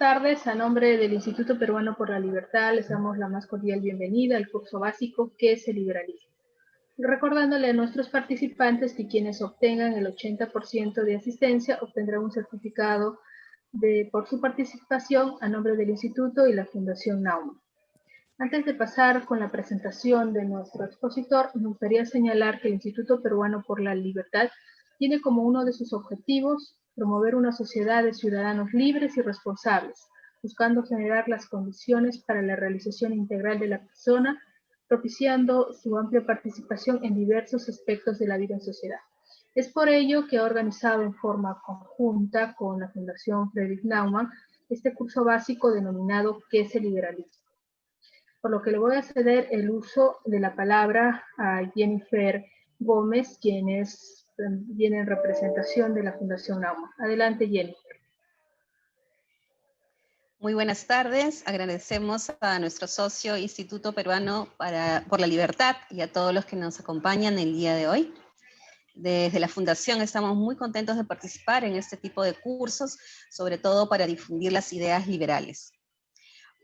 tardes. A nombre del Instituto Peruano por la Libertad les damos la más cordial bienvenida al curso básico ¿Qué es el liberalismo? Recordándole a nuestros participantes que quienes obtengan el 80% de asistencia obtendrán un certificado por su participación a nombre del Instituto y la Fundación Naumann. Antes de pasar con la presentación de nuestro expositor, me gustaría señalar que el Instituto Peruano por la Libertad tiene como uno de sus objetivos promover una sociedad de ciudadanos libres y responsables, buscando generar las condiciones para la realización integral de la persona, propiciando su amplia participación en diversos aspectos de la vida en sociedad. Es por ello que ha organizado en forma conjunta con la Fundación Friedrich Naumann este curso básico denominado ¿Qué es el liberalismo? Por lo que le voy a ceder el uso de la palabra a Jennifer Gómez, quien viene en representación de la Fundación Naumann. Adelante, Jennifer. Muy buenas tardes. Agradecemos a nuestro socio Instituto Peruano por la Libertad y a todos los que nos acompañan el día de hoy. Desde la Fundación estamos muy contentos de participar en este tipo de cursos, sobre todo para difundir las ideas liberales.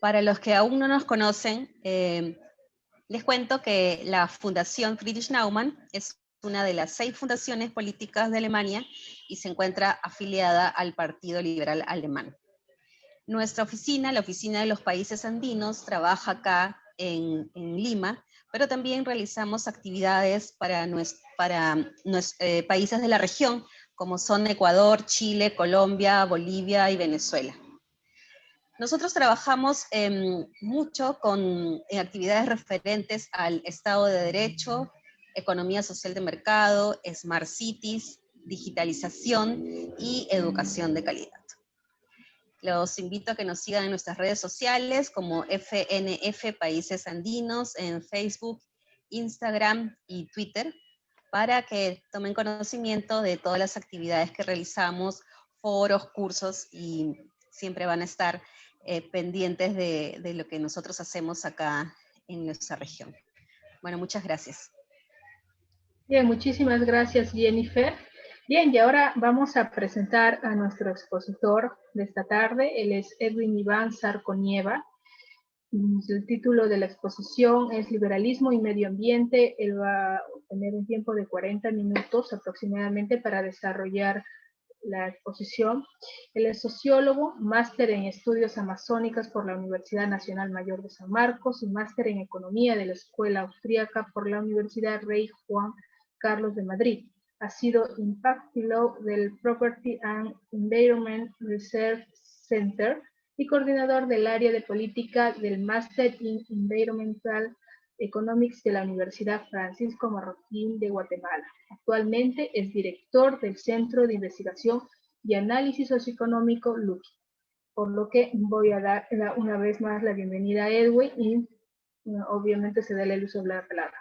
Para los que aún no nos conocen, les cuento que la Fundación Friedrich Naumann es una de las 6 fundaciones políticas de Alemania y se encuentra afiliada al Partido Liberal Alemán. Nuestra oficina, la Oficina de los Países Andinos, trabaja acá en Lima, pero también realizamos actividades para países de la región, como son Ecuador, Chile, Colombia, Bolivia y Venezuela. Nosotros trabajamos mucho en actividades referentes al Estado de Derecho, economía social de mercado, Smart Cities, digitalización y educación de calidad. Los invito a que nos sigan en nuestras redes sociales como FNF Países Andinos en Facebook, Instagram y Twitter, para que tomen conocimiento de todas las actividades que realizamos, foros, cursos, y siempre van a estar pendientes de lo que nosotros hacemos acá en nuestra región. Bueno, muchas gracias. Bien, muchísimas gracias, Jennifer. Bien, y ahora vamos a presentar a nuestro expositor de esta tarde. Él es Edwin Iván Sarconieva. El título de la exposición es Liberalismo y Medio Ambiente. Él va a tener un tiempo de 40 minutos aproximadamente para desarrollar la exposición. Él es sociólogo, máster en estudios amazónicas por la Universidad Nacional Mayor de San Marcos y máster en economía de la Escuela Austríaca por la Universidad Rey Juan Carlos de Madrid. Ha sido Impact Fellow del Property and Environment Research Center y coordinador del área de política del Master in Environmental Economics de la Universidad Francisco Marroquín de Guatemala. Actualmente es director del Centro de Investigación y Análisis Socioeconómico LUCI, por lo que voy a dar una vez más la bienvenida a Edwin y obviamente se da el uso de la palabra.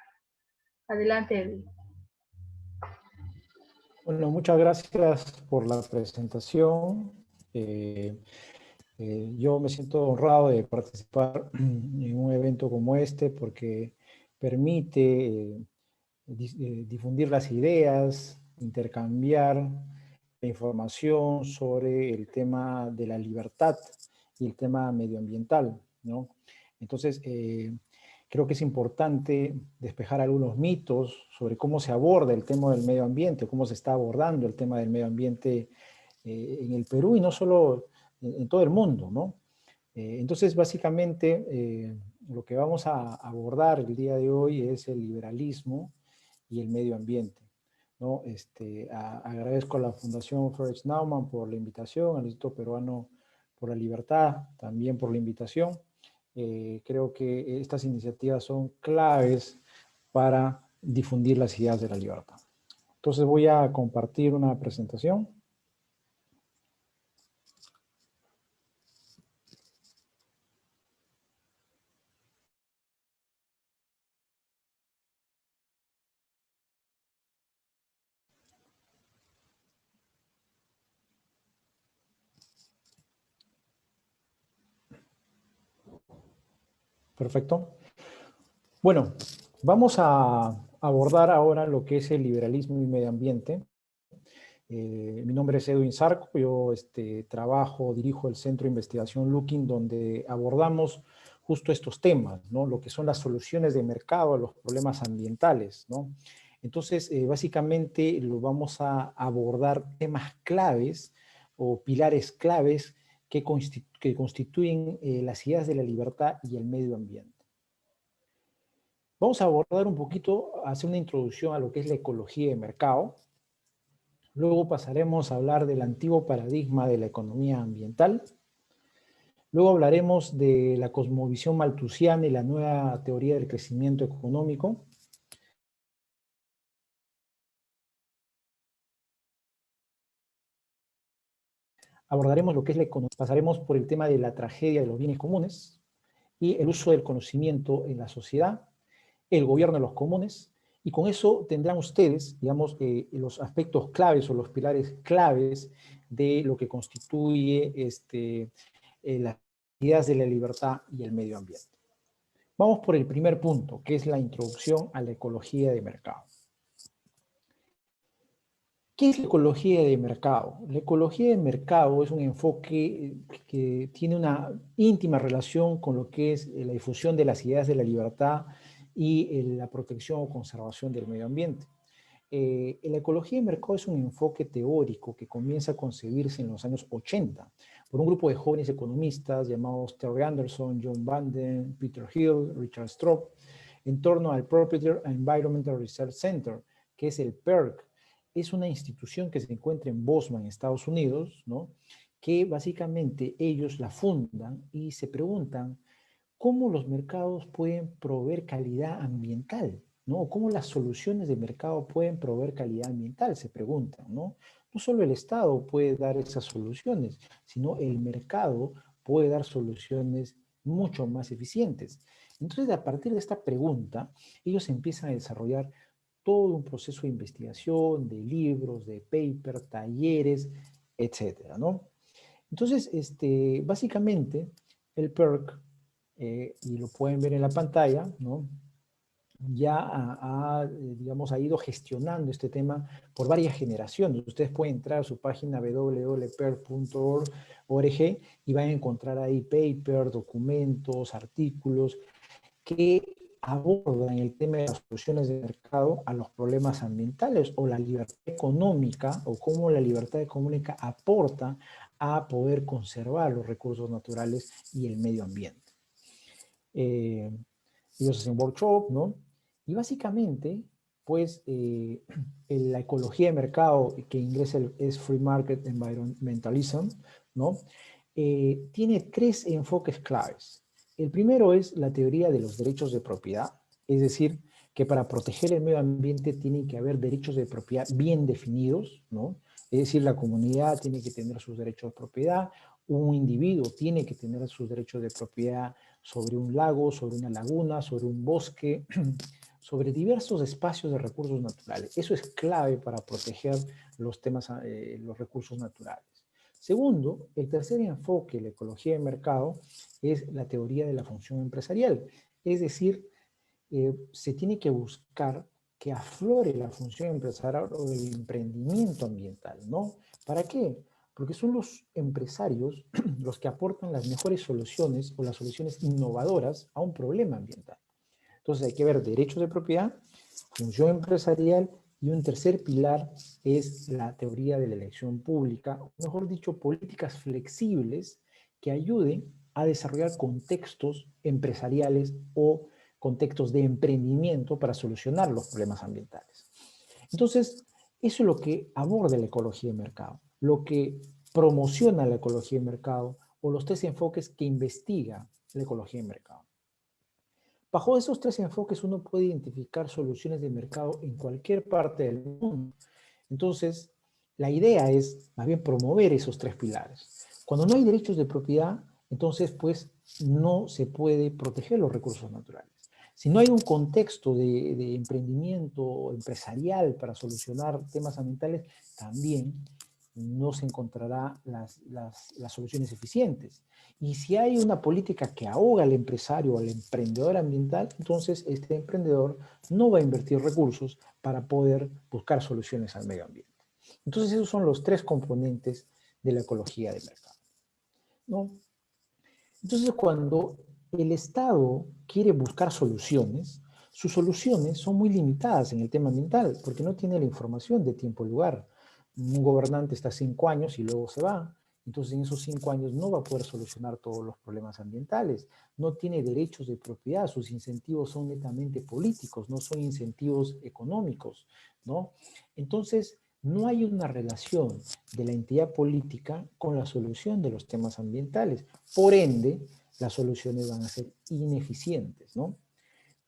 Adelante, Edwin. Bueno, muchas gracias por la presentación. Yo me siento honrado de participar en un evento como este porque permite difundir las ideas, intercambiar la información sobre el tema de la libertad y el tema medioambiental, ¿no? Entonces, creo que es importante despejar algunos mitos sobre cómo se aborda el tema del medio ambiente, cómo se está abordando el tema del medio ambiente en el Perú y no solo en todo el mundo, ¿no? Entonces, básicamente, lo que vamos a abordar el día de hoy es el liberalismo y el medio ambiente, ¿no? Agradezco a la Fundación Friedrich Naumann por la invitación, al Instituto Peruano por la Libertad también por la invitación. Creo que estas iniciativas son claves para difundir las ideas de la libertad. Entonces voy a compartir una presentación. Perfecto. Bueno, vamos a abordar ahora lo que es el liberalismo y medio ambiente. Mi nombre es Edwin Zarco, yo dirijo el Centro de Investigación Looking, donde abordamos justo estos temas, ¿no? Lo que son las soluciones de mercado a los problemas ambientales, ¿no? Entonces, básicamente lo vamos a abordar temas claves o pilares claves que constituyen las ideas de la libertad y el medio ambiente. Vamos a abordar un poquito, hacer una introducción a lo que es la ecología de mercado. Luego pasaremos a hablar del antiguo paradigma de la economía ambiental. Luego hablaremos de la cosmovisión malthusiana y la nueva teoría del crecimiento económico. Abordaremos lo que es la economía. Pasaremos por el tema de la tragedia de los bienes comunes y el uso del conocimiento en la sociedad, el gobierno de los comunes, y con eso tendrán ustedes, digamos, los aspectos claves o los pilares claves de lo que constituye las ideas de la libertad y el medio ambiente. Vamos por el primer punto, que es la introducción a la ecología de mercado. ¿Qué es la ecología de mercado? La ecología de mercado es un enfoque que tiene una íntima relación con lo que es la difusión de las ideas de la libertad y la protección o conservación del medio ambiente. La ecología de mercado es un enfoque teórico que comienza a concebirse en los años 80 por un grupo de jóvenes economistas llamados Terry Anderson, John Banden, Peter Hill, Richard Stroop, en torno al Property and Environmental Research Center, que es el PERC. Es una institución que se encuentra en Boston, Estados Unidos, ¿no? Que básicamente ellos la fundan y se preguntan cómo los mercados pueden proveer calidad ambiental, ¿no? O cómo las soluciones de mercado pueden proveer calidad ambiental, se preguntan, ¿no? No solo el Estado puede dar esas soluciones, sino el mercado puede dar soluciones mucho más eficientes. Entonces, a partir de esta pregunta, ellos empiezan a desarrollar todo un proceso de investigación, de libros, de paper, talleres, etcétera, ¿no? Entonces, básicamente, el PERC, y lo pueden ver en la pantalla, ¿no? Ya digamos, ha ido gestionando este tema por varias generaciones. Ustedes pueden entrar a su página www.perc.org y van a encontrar ahí papers, documentos, artículos que abordan el tema de las soluciones de mercado a los problemas ambientales o la libertad económica o cómo la libertad económica aporta a poder conservar los recursos naturales y el medio ambiente. Ellos hacen workshop, ¿no? Y básicamente, pues, la ecología de mercado, que en inglés es Free Market Environmentalism, ¿no? Tiene tres enfoques claves. El primero es la teoría de los derechos de propiedad, es decir, que para proteger el medio ambiente tiene que haber derechos de propiedad bien definidos, ¿no? Es decir, la comunidad tiene que tener sus derechos de propiedad, un individuo tiene que tener sus derechos de propiedad sobre un lago, sobre una laguna, sobre un bosque, sobre diversos espacios de recursos naturales. Eso es clave para proteger los recursos naturales. Segundo, el tercer enfoque, la ecología de mercado, es la teoría de la función empresarial. Es decir, se tiene que buscar que aflore la función empresarial o el emprendimiento ambiental, ¿no? ¿Para qué? Porque son los empresarios los que aportan las mejores soluciones o las soluciones innovadoras a un problema ambiental. Entonces hay que ver derechos de propiedad, función empresarial y un tercer pilar es la teoría de la elección pública, o mejor dicho, políticas flexibles que ayuden a desarrollar contextos empresariales o contextos de emprendimiento para solucionar los problemas ambientales. Entonces, eso es lo que aborda la ecología de mercado, lo que promociona la ecología de mercado o los tres enfoques que investiga la ecología de mercado. Bajo esos tres enfoques uno puede identificar soluciones de mercado en cualquier parte del mundo. Entonces, la idea es más bien promover esos tres pilares. Cuando no hay derechos de propiedad, entonces pues no se puede proteger los recursos naturales. Si no hay un contexto de emprendimiento empresarial para solucionar temas ambientales, también no se encontrará las soluciones eficientes. Y si hay una política que ahoga al empresario o al emprendedor ambiental, entonces este emprendedor no va a invertir recursos para poder buscar soluciones al medio ambiente. Entonces esos son los tres componentes de la ecología de mercado, ¿no? Entonces cuando el Estado quiere buscar soluciones, sus soluciones son muy limitadas en el tema ambiental, porque no tiene la información de tiempo y lugar. Un gobernante está 5 años y luego se va, entonces en esos 5 años no va a poder solucionar todos los problemas ambientales, no tiene derechos de propiedad, sus incentivos son netamente políticos, no son incentivos económicos, ¿no? Entonces, no hay una relación de la entidad política con la solución de los temas ambientales. Por ende, las soluciones van a ser ineficientes, ¿no?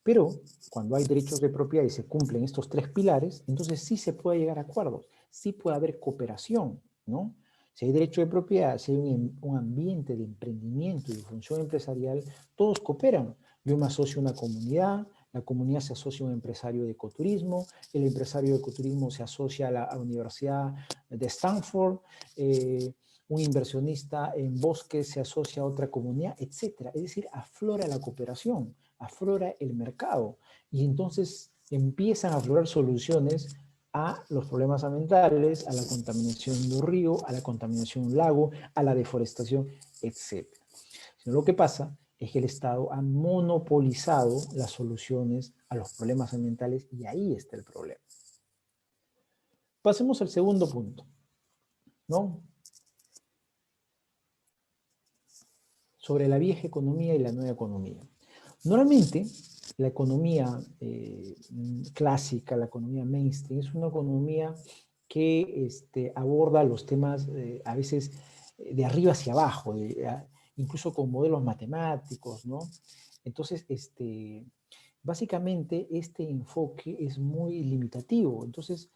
Pero cuando hay derechos de propiedad y se cumplen estos tres pilares, entonces sí se puede llegar a acuerdos, sí puede haber cooperación, ¿no? Si hay derecho de propiedad, si hay un ambiente de emprendimiento y de función empresarial, todos cooperan. Yo me asocio a una comunidad, la comunidad se asocia a un empresario de ecoturismo, el empresario de ecoturismo se asocia a la Universidad de Stanford, un inversionista en bosques se asocia a otra comunidad, etc. Es decir, aflora la cooperación, aflora el mercado y entonces empiezan a aflorar soluciones a los problemas ambientales, a la contaminación de un río, a la contaminación de un lago, a la deforestación, etc. Sino lo que pasa es que el Estado ha monopolizado las soluciones a los problemas ambientales y ahí está el problema. Pasemos al segundo punto, ¿no? Sobre la vieja economía y la nueva economía. Normalmente, la economía clásica, la economía mainstream, es una economía que aborda los temas a veces de arriba hacia abajo, incluso con modelos matemáticos, ¿no? Entonces, básicamente este enfoque es muy limitativo. Entonces,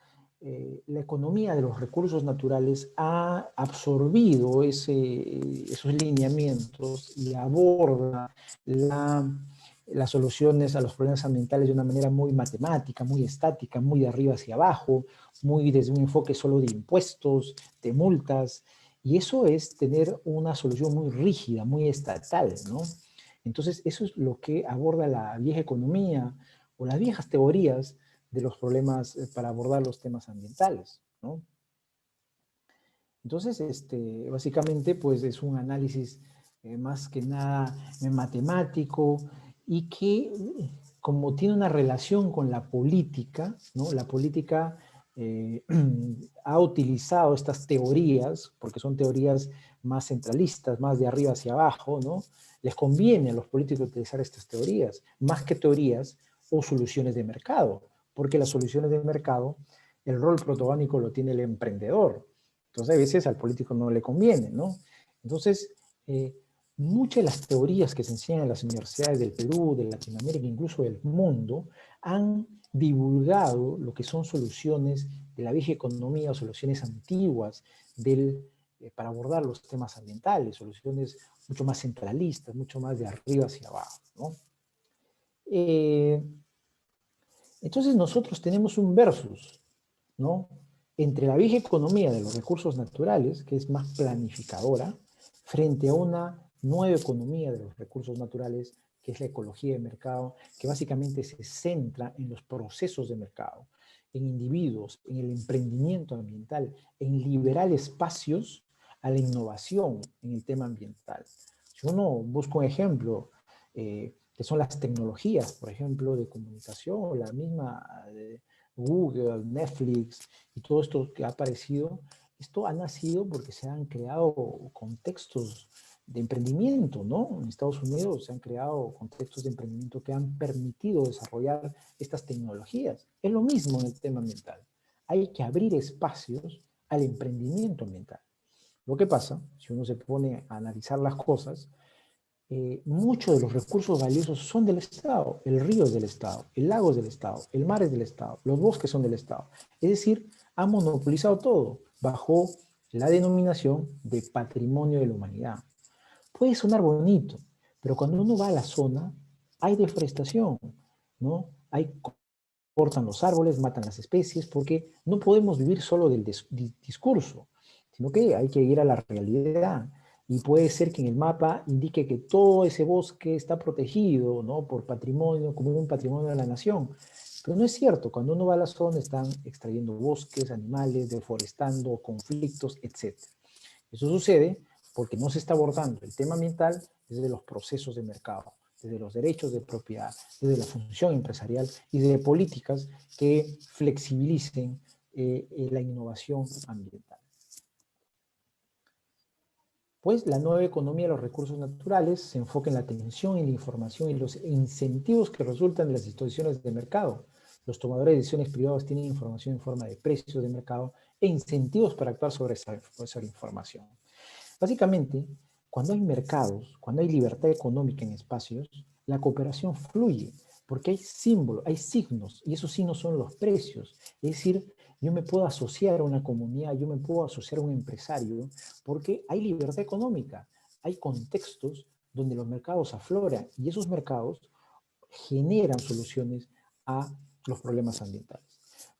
la economía de los recursos naturales ha absorbido esos lineamientos y aborda las soluciones a los problemas ambientales de una manera muy matemática, muy estática, muy de arriba hacia abajo, muy desde un enfoque solo de impuestos, de multas, y eso es tener una solución muy rígida, muy estatal, ¿no? Entonces, eso es lo que aborda la vieja economía o las viejas teorías de los problemas para abordar los temas ambientales, ¿no? Entonces, básicamente, pues es un análisis más que nada matemático y que, como tiene una relación con la política, ¿no? La política ha utilizado estas teorías, porque son teorías más centralistas, más de arriba hacia abajo, ¿no? Les conviene a los políticos utilizar estas teorías, más que teorías o soluciones de mercado, porque las soluciones de mercado, el rol protagónico lo tiene el emprendedor. Entonces, a veces al político no le conviene, ¿no? Entonces, muchas de las teorías que se enseñan en las universidades del Perú, de Latinoamérica, incluso del mundo, han divulgado lo que son soluciones de la vieja economía o soluciones antiguas para abordar los temas ambientales, soluciones mucho más centralistas, mucho más de arriba hacia abajo, ¿no? Entonces nosotros tenemos un versus, ¿no? Entre la vieja economía de los recursos naturales, que es más planificadora, frente a una nueva economía de los recursos naturales, que es la ecología de mercado, que básicamente se centra en los procesos de mercado, en individuos, en el emprendimiento ambiental, en liberar espacios a la innovación en el tema ambiental. Si uno busca un ejemplo, que son las tecnologías, por ejemplo, de comunicación, la misma Google, Netflix y todo esto que ha aparecido, esto ha nacido porque se han creado contextos de emprendimiento, ¿no? En Estados Unidos se han creado contextos de emprendimiento que han permitido desarrollar estas tecnologías. Es lo mismo en el tema ambiental. Hay que abrir espacios al emprendimiento ambiental. Lo que pasa, si uno se pone a analizar las cosas, muchos de los recursos valiosos son del Estado. El río es del Estado, el lago es del Estado, el mar es del Estado, los bosques son del Estado. Es decir, ha monopolizado todo bajo la denominación de patrimonio de la humanidad. Puede sonar bonito, pero cuando uno va a la zona, hay deforestación, ¿no? Cortan los árboles, matan las especies, porque no podemos vivir solo del discurso, sino que hay que ir a la realidad. Y puede ser que en el mapa indique que todo ese bosque está protegido, ¿no? Por patrimonio, como un patrimonio de la nación. Pero no es cierto, cuando uno va a la zona están extrayendo bosques, animales, deforestando, conflictos, etc. Eso sucede porque no se está abordando el tema ambiental desde los procesos de mercado, desde los derechos de propiedad, desde la función empresarial y desde políticas que flexibilicen la innovación ambiental. Pues la nueva economía de los recursos naturales se enfoca en la atención y la información y los incentivos que resultan de las disposiciones de mercado. Los tomadores de decisiones privados tienen información en forma de precios de mercado e incentivos para actuar sobre esa información. Básicamente, cuando hay mercados, cuando hay libertad económica en espacios, la cooperación fluye, porque hay símbolos, hay signos, y esos signos son los precios. Es decir, yo me puedo asociar a una comunidad, yo me puedo asociar a un empresario, porque hay libertad económica, hay contextos donde los mercados afloran, y esos mercados generan soluciones a los problemas ambientales.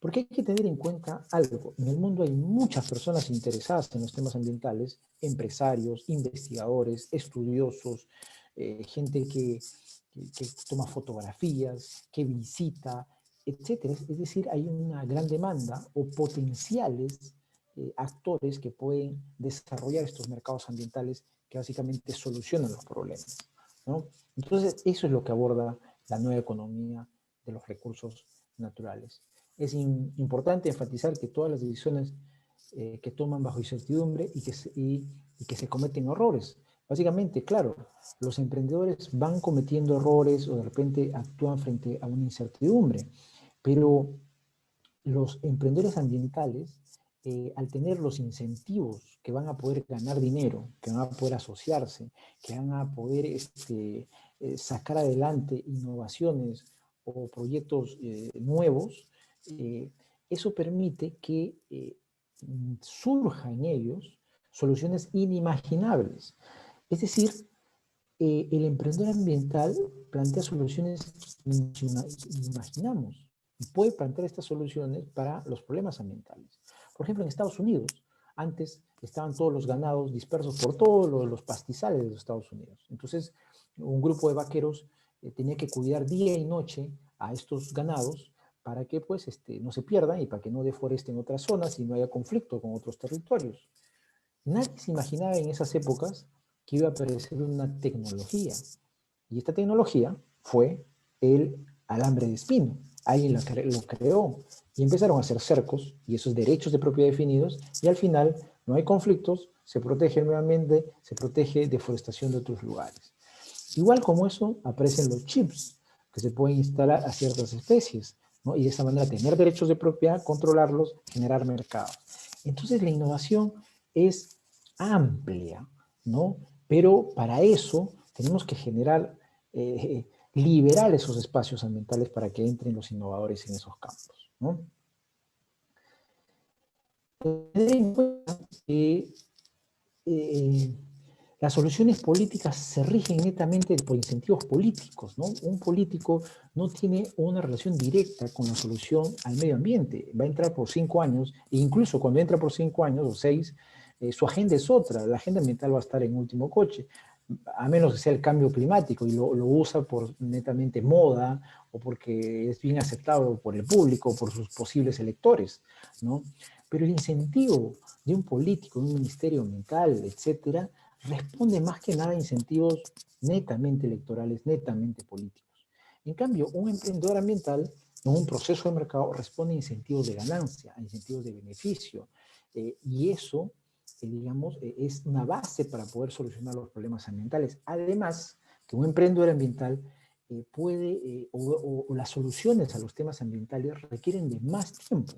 Porque hay que tener en cuenta algo. En el mundo hay muchas personas interesadas en los temas ambientales, empresarios, investigadores, estudiosos, gente que toma fotografías, que visita, etcétera. Es decir, hay una gran demanda o potenciales actores que pueden desarrollar estos mercados ambientales que básicamente solucionan los problemas, ¿no? Entonces, eso es lo que aborda la nueva economía de los recursos naturales. Es importante enfatizar que todas las decisiones que toman bajo incertidumbre y que se cometen errores. Básicamente, claro, los emprendedores van cometiendo errores o de repente actúan frente a una incertidumbre, pero los emprendedores ambientales, al tener los incentivos que van a poder ganar dinero, que van a poder asociarse, que van a poder sacar adelante innovaciones o proyectos nuevos, eso permite que surja en ellos soluciones inimaginables. Es decir, el emprendedor ambiental plantea soluciones que imaginamos y puede plantear estas soluciones para los problemas ambientales. Por ejemplo, en Estados Unidos, antes estaban todos los ganados dispersos por todos los pastizales de los Estados Unidos. Entonces, un grupo de vaqueros tenía que cuidar día y noche a estos ganados para que pues, no se pierdan y para que no deforesten otras zonas y no haya conflicto con otros territorios. Nadie se imaginaba en esas épocas que iba a aparecer una tecnología. Y esta tecnología fue el alambre de espino. Alguien lo creó y empezaron a hacer cercos y esos derechos de propiedad definidos y al final no hay conflictos, se protege nuevamente, se protege deforestación de otros lugares. Igual como eso aparecen los chips que se pueden instalar a ciertas especies, ¿no? Y de esa manera tener derechos de propiedad, controlarlos, generar mercados. Entonces la innovación es amplia, ¿no? Pero para eso tenemos que generar, liberar esos espacios ambientales para que entren los innovadores en esos campos, ¿no? Tener en cuenta que las soluciones políticas se rigen netamente por incentivos políticos, ¿no? Un político no tiene una relación directa con la solución al medio ambiente. Va a entrar por 5 años, e incluso cuando entra por 5 años o 6, su agenda es otra. La agenda ambiental va a estar en último coche, a menos que sea el cambio climático y lo usa por netamente moda o porque es bien aceptado por el público, por sus posibles electores, ¿no? Pero el incentivo de un político, de un ministerio ambiental, etcétera, responde más que nada a incentivos netamente electorales, netamente políticos. En cambio, un emprendedor ambiental en un proceso de mercado responde a incentivos de ganancia, a incentivos de beneficio, y eso, digamos, es una base para poder solucionar los problemas ambientales. Además, que un emprendedor ambiental puede, o las soluciones a los temas ambientales requieren de más tiempo.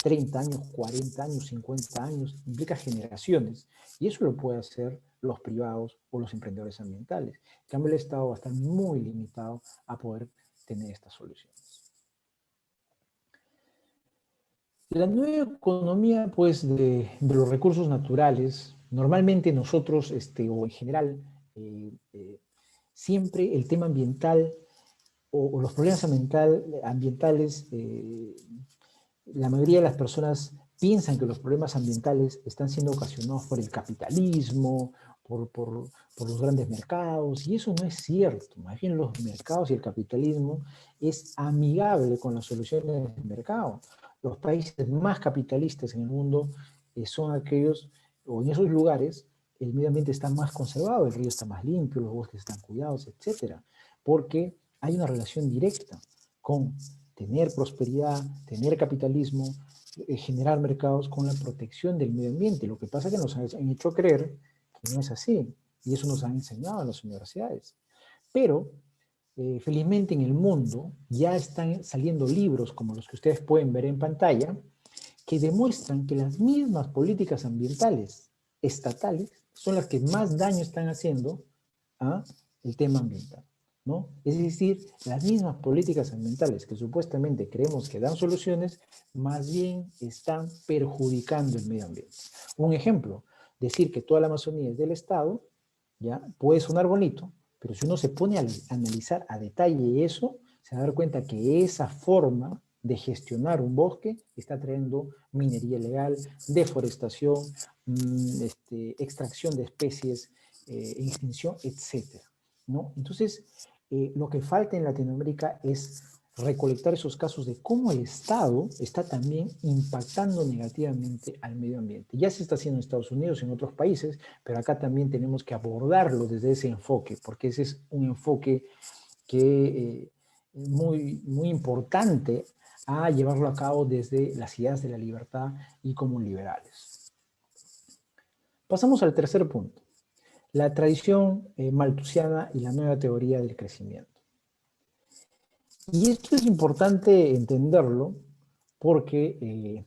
30 años, 40 años, 50 años, implica generaciones. Y eso lo puede hacer los privados o los emprendedores ambientales. En cambio, el Estado va a estar muy limitado a poder tener estas soluciones. La nueva economía, pues, de los recursos naturales, normalmente nosotros, o en general, siempre el tema ambiental o los problemas ambientales, la mayoría de las personas piensan que los problemas ambientales están siendo ocasionados por el capitalismo, por los grandes mercados, y eso no es cierto. Más bien los mercados y el capitalismo es amigable con las soluciones del mercado. Los países más capitalistas en el mundo son aquellos, o en esos lugares, el medio ambiente está más conservado, el río está más limpio, los bosques están cuidados, etcétera, porque hay una relación directa con tener prosperidad, tener capitalismo, generar mercados con la protección del medio ambiente. Lo que pasa es que nos han hecho creer que no es así, y eso nos han enseñado en las universidades. Pero, felizmente en el mundo ya están saliendo libros como los que ustedes pueden ver en pantalla, que demuestran que las mismas políticas ambientales estatales son las que más daño están haciendo a el tema ambiental, ¿no? Es decir, las mismas políticas ambientales que supuestamente creemos que dan soluciones, más bien están perjudicando el medio ambiente. Un ejemplo, decir que toda la Amazonía es del Estado, ¿ya? Puede sonar bonito, pero si uno se pone a analizar a detalle eso, se va a dar cuenta que esa forma de gestionar un bosque está trayendo minería ilegal, deforestación, extracción de especies, extinción, etcétera, ¿no? Entonces, lo que falta en Latinoamérica es recolectar esos casos de cómo el Estado está también impactando negativamente al medio ambiente. Ya se está haciendo en Estados Unidos y en otros países, pero acá también tenemos que abordarlo desde ese enfoque, porque ese es un enfoque que muy, muy importante a llevarlo a cabo desde las ideas de la libertad y como liberales. Pasamos al tercer punto, la tradición malthusiana y la nueva teoría del crecimiento. Y esto es importante entenderlo porque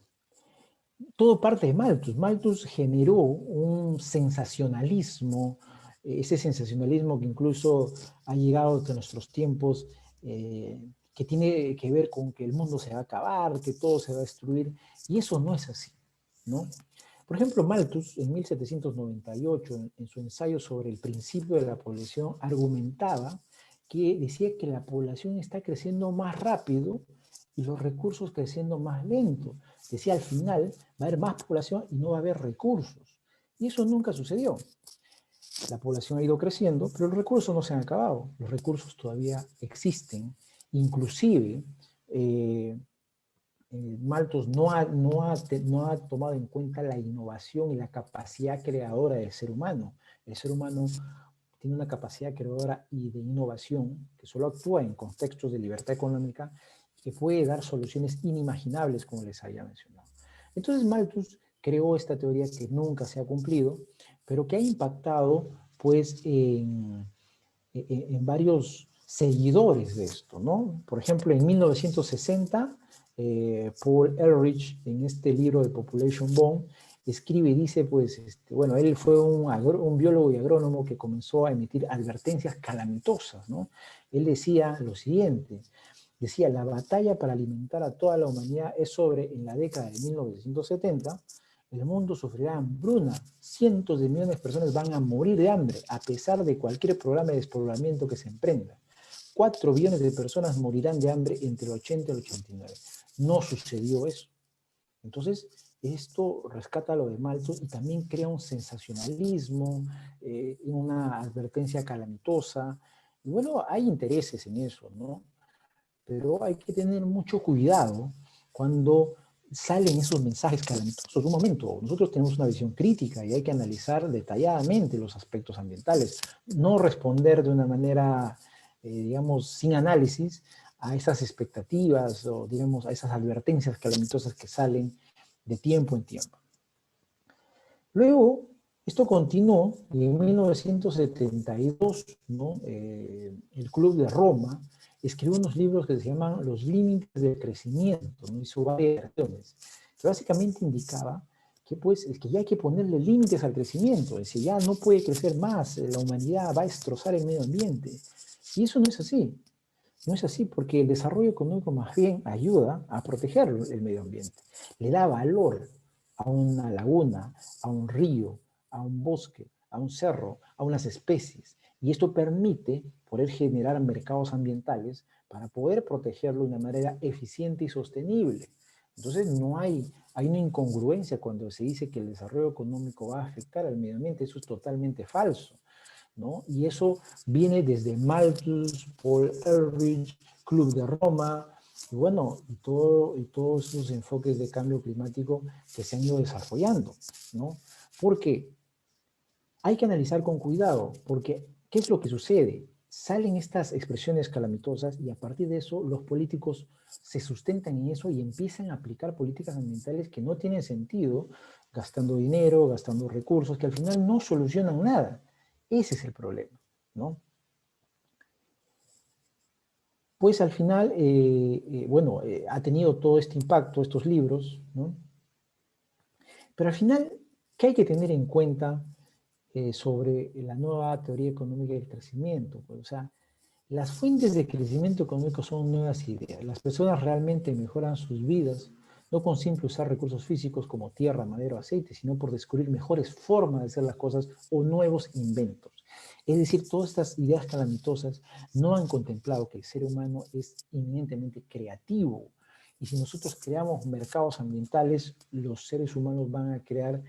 todo parte de Malthus. Malthus generó un sensacionalismo, ese sensacionalismo que incluso ha llegado hasta nuestros tiempos, que tiene que ver con que el mundo se va a acabar, que todo se va a destruir, y eso no es así, ¿no? Por ejemplo, Malthus, en 1798, en su ensayo sobre el principio de la población, argumentaba que decía que la población está creciendo más rápido y los recursos creciendo más lento. Decía, al final va a haber más población y no va a haber recursos. Y eso nunca sucedió. La población ha ido creciendo, pero los recursos no se han acabado. Los recursos todavía existen. Inclusive, Malthus no ha tomado en cuenta la innovación y la capacidad creadora del ser humano. El ser humano tiene una capacidad creadora y de innovación que solo actúa en contextos de libertad económica, que puede dar soluciones inimaginables, como les había mencionado. Entonces Malthus creó esta teoría que nunca se ha cumplido, pero que ha impactado pues en varios seguidores de esto, ¿no? Por ejemplo, en 1960, Paul Ehrlich, en este libro de Population Bomb, escribe y dice, pues, bueno, él fue un biólogo y agrónomo que comenzó a emitir advertencias calamitosas, ¿no? Él decía lo siguiente, decía, la batalla para alimentar a toda la humanidad es sobre, en la década de 1970, el mundo sufrirá hambruna, cientos de millones de personas van a morir de hambre, a pesar de cualquier programa de despoblamiento que se emprenda. 4 billones de personas morirán de hambre entre el 80 y el 89. No sucedió eso. Entonces, esto rescata lo de Malthus y también crea un sensacionalismo, una advertencia calamitosa. Y bueno, hay intereses en eso, ¿no? Pero hay que tener mucho cuidado cuando salen esos mensajes calamitosos. Un momento, nosotros tenemos una visión crítica y hay que analizar detalladamente los aspectos ambientales, no responder de una manera, digamos, sin análisis a esas expectativas o, digamos, a esas advertencias calamitosas que salen de tiempo en tiempo. Luego, esto continuó y en 1972, ¿no? El Club de Roma escribió unos libros que se llaman Los Límites del Crecimiento, ¿no? Hizo varias versiones, que básicamente indicaba que, pues, es que ya hay que ponerle límites al crecimiento, es decir, ya no puede crecer más, la humanidad va a destrozar el medio ambiente. Y eso no es así. No es así, porque el desarrollo económico más bien ayuda a proteger el medio ambiente. Le da valor a una laguna, a un río, a un bosque, a un cerro, a unas especies. Y esto permite poder generar mercados ambientales para poder protegerlo de una manera eficiente y sostenible. Entonces no hay Hay una incongruencia cuando se dice que el desarrollo económico va a afectar al medio ambiente. Eso es totalmente falso, ¿no? Y eso viene desde Malthus, Paul Ehrlich, Club de Roma, y bueno, y todos esos enfoques de cambio climático que se han ido desarrollando, ¿no? ¿Por qué? Hay que analizar con cuidado, porque ¿qué es lo que sucede? Salen estas expresiones calamitosas y a partir de eso los políticos se sustentan en eso y empiezan a aplicar políticas ambientales que no tienen sentido, gastando dinero, gastando recursos, que al final no solucionan nada. Ese es el problema, ¿no? Pues al final, bueno, ha tenido todo este impacto, estos libros, ¿no? Pero al final, ¿qué hay que tener en cuenta sobre la nueva teoría económica del crecimiento? Pues, o sea, las fuentes de crecimiento económico son nuevas ideas. Las personas realmente mejoran sus vidas, no con simple usar recursos físicos como tierra, madera o aceite, sino por descubrir mejores formas de hacer las cosas o nuevos inventos. Es decir, todas estas ideas calamitosas no han contemplado que el ser humano es inminentemente creativo. Y si nosotros creamos mercados ambientales, los seres humanos van a crear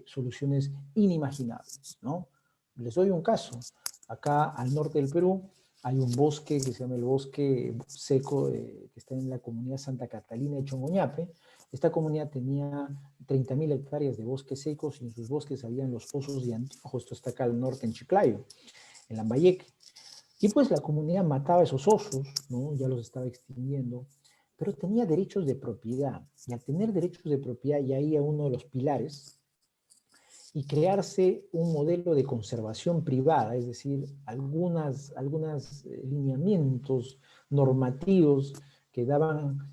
soluciones inimaginables, ¿no? Les doy un caso. Acá al norte del Perú hay un bosque que se llama el bosque seco, que está en la comunidad Santa Catalina de Chongoñape. Esta comunidad tenía 30.000 hectáreas de bosques secos y en sus bosques habían los pozos de Antíojo. Esto está acá al norte en Chiclayo, en Lambayeque. Y pues la comunidad mataba esos osos, ¿no? Ya los estaba extinguiendo, pero tenía derechos de propiedad. Y al tener derechos de propiedad, ya había uno de los pilares, y crearse un modelo de conservación privada, es decir, algunos lineamientos normativos que daban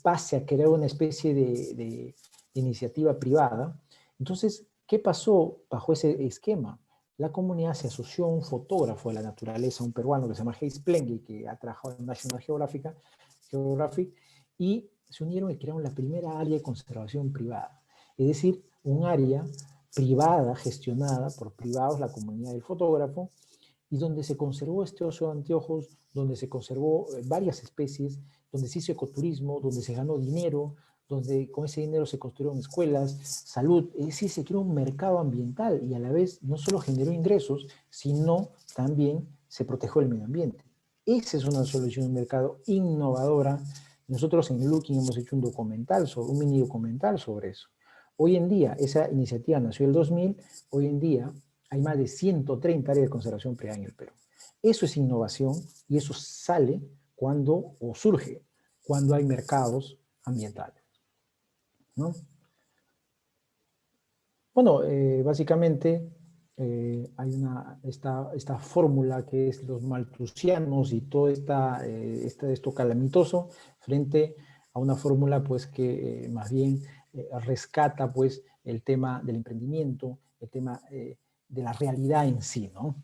pase a crear una especie de iniciativa privada. Entonces, ¿qué pasó bajo ese esquema? La comunidad se asoció a un fotógrafo de la naturaleza, un peruano que se llama Hayes Plenge, que ha trabajado en National Geographic, y se unieron y crearon la primera área de conservación privada. Es decir, un área privada, gestionada por privados, la comunidad del fotógrafo, y donde se conservó este oso de anteojos, donde se conservó varias especies, donde se hizo ecoturismo, donde se ganó dinero, donde con ese dinero se construyeron escuelas, salud, es decir, se creó un mercado ambiental y a la vez no solo generó ingresos, sino también se protegió el medio ambiente. Esa es una solución de mercado innovadora. Nosotros en Looking hemos hecho un documental, un mini documental sobre eso. Hoy en día, esa iniciativa nació en el 2000, hoy en día hay más de 130 áreas de conservación privada en el Perú. Eso es innovación y eso sale cuando, o surge, cuando hay mercados ambientales, ¿no? Bueno, básicamente hay esta fórmula que es los malthusianos y todo esto calamitoso frente a una fórmula pues que más bien rescata pues el tema del emprendimiento, el tema de la realidad en sí, ¿no?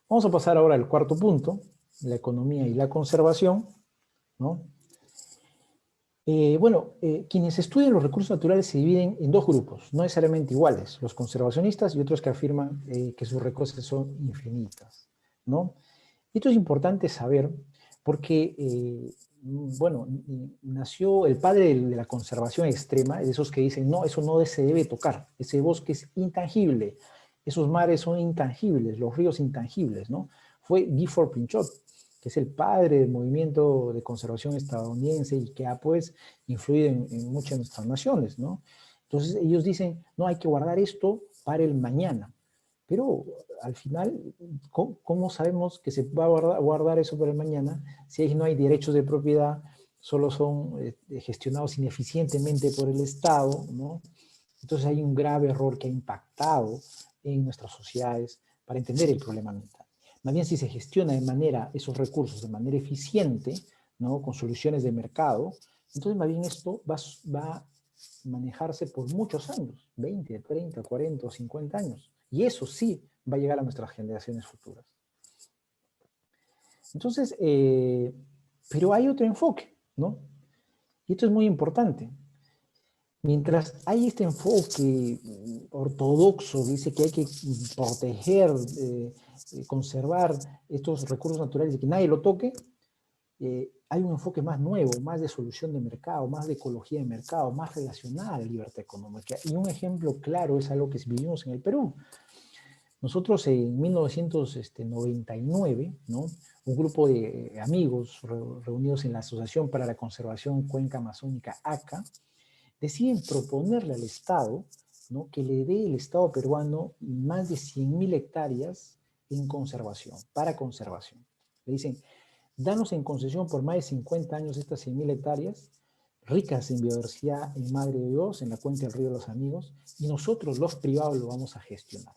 Vamos a pasar ahora al cuarto punto, la economía y la conservación, ¿no? Bueno, quienes estudian los recursos naturales se dividen en dos grupos, no necesariamente iguales, los conservacionistas y otros que afirman que sus recursos son infinitas, ¿no? Esto es importante saber porque, bueno, nació el padre de la conservación extrema, de esos que dicen, no, eso no se debe tocar, ese bosque es intangible, esos mares son intangibles, los ríos intangibles, ¿no? Fue Gifford Pinchot, que es el padre del movimiento de conservación estadounidense y que ha pues influido en muchas de nuestras naciones, ¿no? Entonces ellos dicen, no, hay que guardar esto para el mañana. Pero al final, ¿cómo sabemos que se va a guardar eso para el mañana si ahí no hay derechos de propiedad, solo son gestionados ineficientemente por el Estado, ¿no? Entonces hay un grave error que ha impactado en nuestras sociedades para entender el problema ambiental. Más bien, si se gestiona esos recursos de manera eficiente, ¿no? Con soluciones de mercado, entonces más bien esto va a manejarse por muchos años, 20, 30, 40 o 50 años. Y eso sí va a llegar a nuestras generaciones futuras. Entonces, pero hay otro enfoque, ¿no? Y esto es muy importante. Mientras hay este enfoque ortodoxo, dice que hay que proteger, conservar estos recursos naturales y que nadie lo toque, hay un enfoque más nuevo, más de solución de mercado, más de ecología de mercado, más relacionada a la libertad económica. Y un ejemplo claro es algo que vivimos en el Perú. Nosotros en 1999, ¿no? Un grupo de amigos reunidos en la Asociación para la Conservación Cuenca Amazónica, ACA, deciden proponerle al Estado, ¿no?, que le dé el Estado peruano más de 100.000 hectáreas en conservación, para conservación. Le dicen, danos en concesión por más de 50 años estas 100.000 hectáreas, ricas en biodiversidad, en Madre de Dios, en la cuenca del Río de los Amigos, y nosotros los privados lo vamos a gestionar.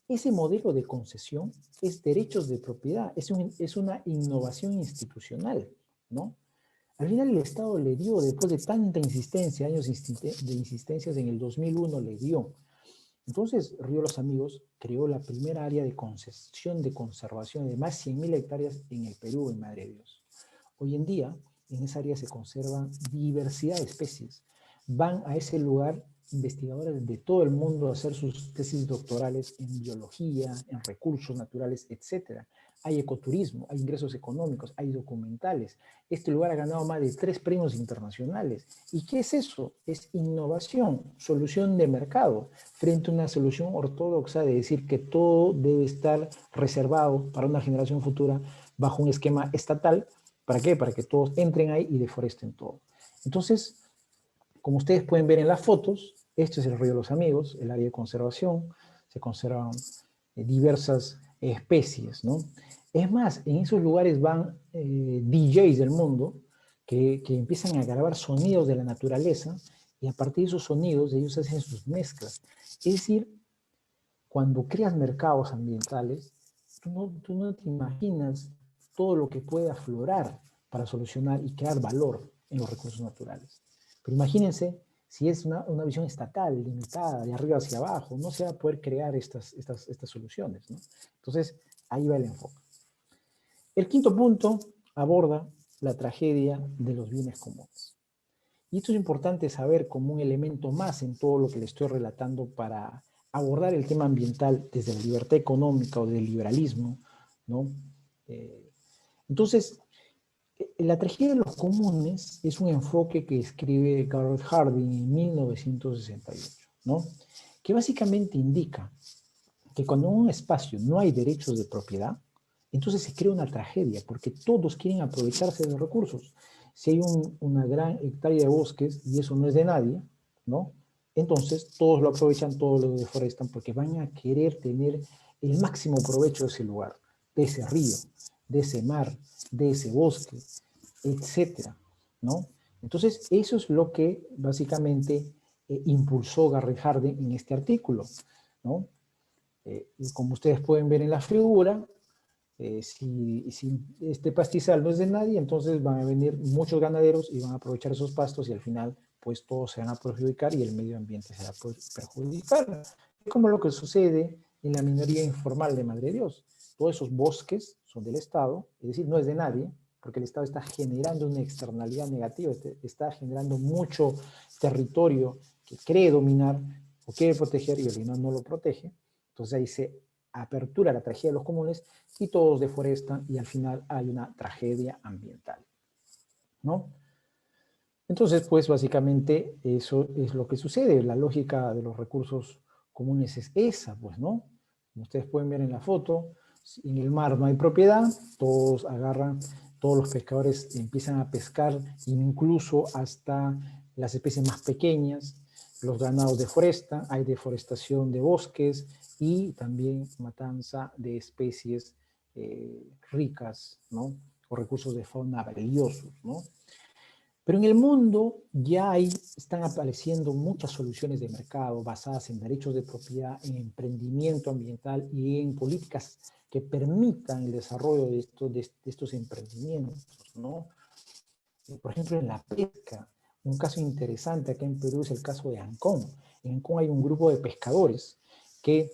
Ese modelo de concesión es derechos de propiedad, es una innovación institucional, ¿no? Al final el Estado le dio, después de tanta insistencia, años de insistencias, en el 2001 le dio. Entonces, Río de los Amigos creó la primera área de concesión de conservación de más de 100.000 hectáreas en el Perú, en Madre de Dios. Hoy en día, en esa área se conservan diversidad de especies. Van a ese lugar investigadores de todo el mundo a hacer sus tesis doctorales en biología, en recursos naturales, etc. Hay ecoturismo, hay ingresos económicos, hay documentales. Este lugar ha ganado más de 3 premios internacionales. ¿Y qué es eso? Es innovación, solución de mercado, frente a una solución ortodoxa de decir que todo debe estar reservado para una generación futura bajo un esquema estatal. ¿Para qué? Para que todos entren ahí y deforesten todo. Entonces, como ustedes pueden ver en las fotos, este es el Río de los Amigos, el área de conservación, se conservan diversas especies, ¿no? Es más, en esos lugares van DJs del mundo que empiezan a grabar sonidos de la naturaleza y a partir de esos sonidos ellos hacen sus mezclas. Es decir, cuando creas mercados ambientales, tú no te imaginas todo lo que puede aflorar para solucionar y crear valor en los recursos naturales. Pero imagínense si es una visión estatal, limitada, de arriba hacia abajo, no se va a poder crear estas soluciones, ¿no? Entonces, ahí va el enfoque. El quinto punto aborda la tragedia de los bienes comunes. Y esto es importante saber como un elemento más en todo lo que le estoy relatando para abordar el tema ambiental desde la libertad económica o del liberalismo, ¿no? Entonces, la tragedia de los comunes es un enfoque que escribe Garrett Hardin en 1968, ¿no? Que básicamente indica que cuando en un espacio no hay derechos de propiedad, entonces se crea una tragedia, porque todos quieren aprovecharse de los recursos. Si hay una gran hectárea de bosques y eso no es de nadie, ¿no? Entonces todos lo aprovechan, todos lo deforestan, porque van a querer tener el máximo provecho de ese lugar, de ese río, de ese mar, de ese bosque, etcétera, ¿no? Entonces eso es lo que básicamente impulsó Garrett Hardin en este artículo, ¿no? Como ustedes pueden ver en la figura, si este pastizal no es de nadie, entonces van a venir muchos ganaderos y van a aprovechar esos pastos y al final pues todos se van a perjudicar y el medio ambiente se va a perjudicar. Es como lo que sucede en la minería informal de Madre de Dios. Todos esos bosques son del Estado, es decir, no es de nadie, porque el Estado está generando una externalidad negativa, está generando mucho territorio que cree dominar o quiere proteger y al final no lo protege. Entonces ahí se apertura la tragedia de los comunes y todos deforestan y al final hay una tragedia ambiental, ¿no? Entonces, pues básicamente eso es lo que sucede. La lógica de los recursos comunes es esa, pues, ¿no? Como ustedes pueden ver en la foto, en el mar no hay propiedad, todos agarran, todos los pescadores empiezan a pescar, incluso hasta las especies más pequeñas, los ganados deforestan, hay deforestación de bosques y también matanza de especies ricas, ¿no? O recursos de fauna valiosos, ¿no? Pero en el mundo ya están apareciendo muchas soluciones de mercado basadas en derechos de propiedad, en emprendimiento ambiental y en políticas que permitan el desarrollo de estos emprendimientos, ¿no? Por ejemplo, en la pesca, un caso interesante acá en Perú es el caso de Ancón. En Ancón hay un grupo de pescadores que,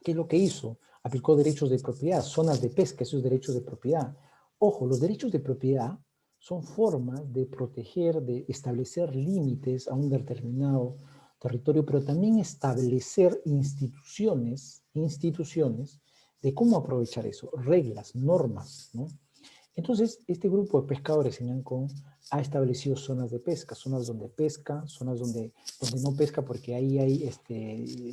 ¿qué es lo que hizo? Aplicó derechos de propiedad, zonas de pesca, esos derechos de propiedad. Ojo, los derechos de propiedad son formas de proteger, de establecer límites a un determinado territorio, pero también establecer instituciones de cómo aprovechar eso, reglas, normas, ¿no? Entonces, este grupo de pescadores en Ancón ha establecido zonas de pesca, zonas donde pesca, zonas donde no pesca porque ahí hay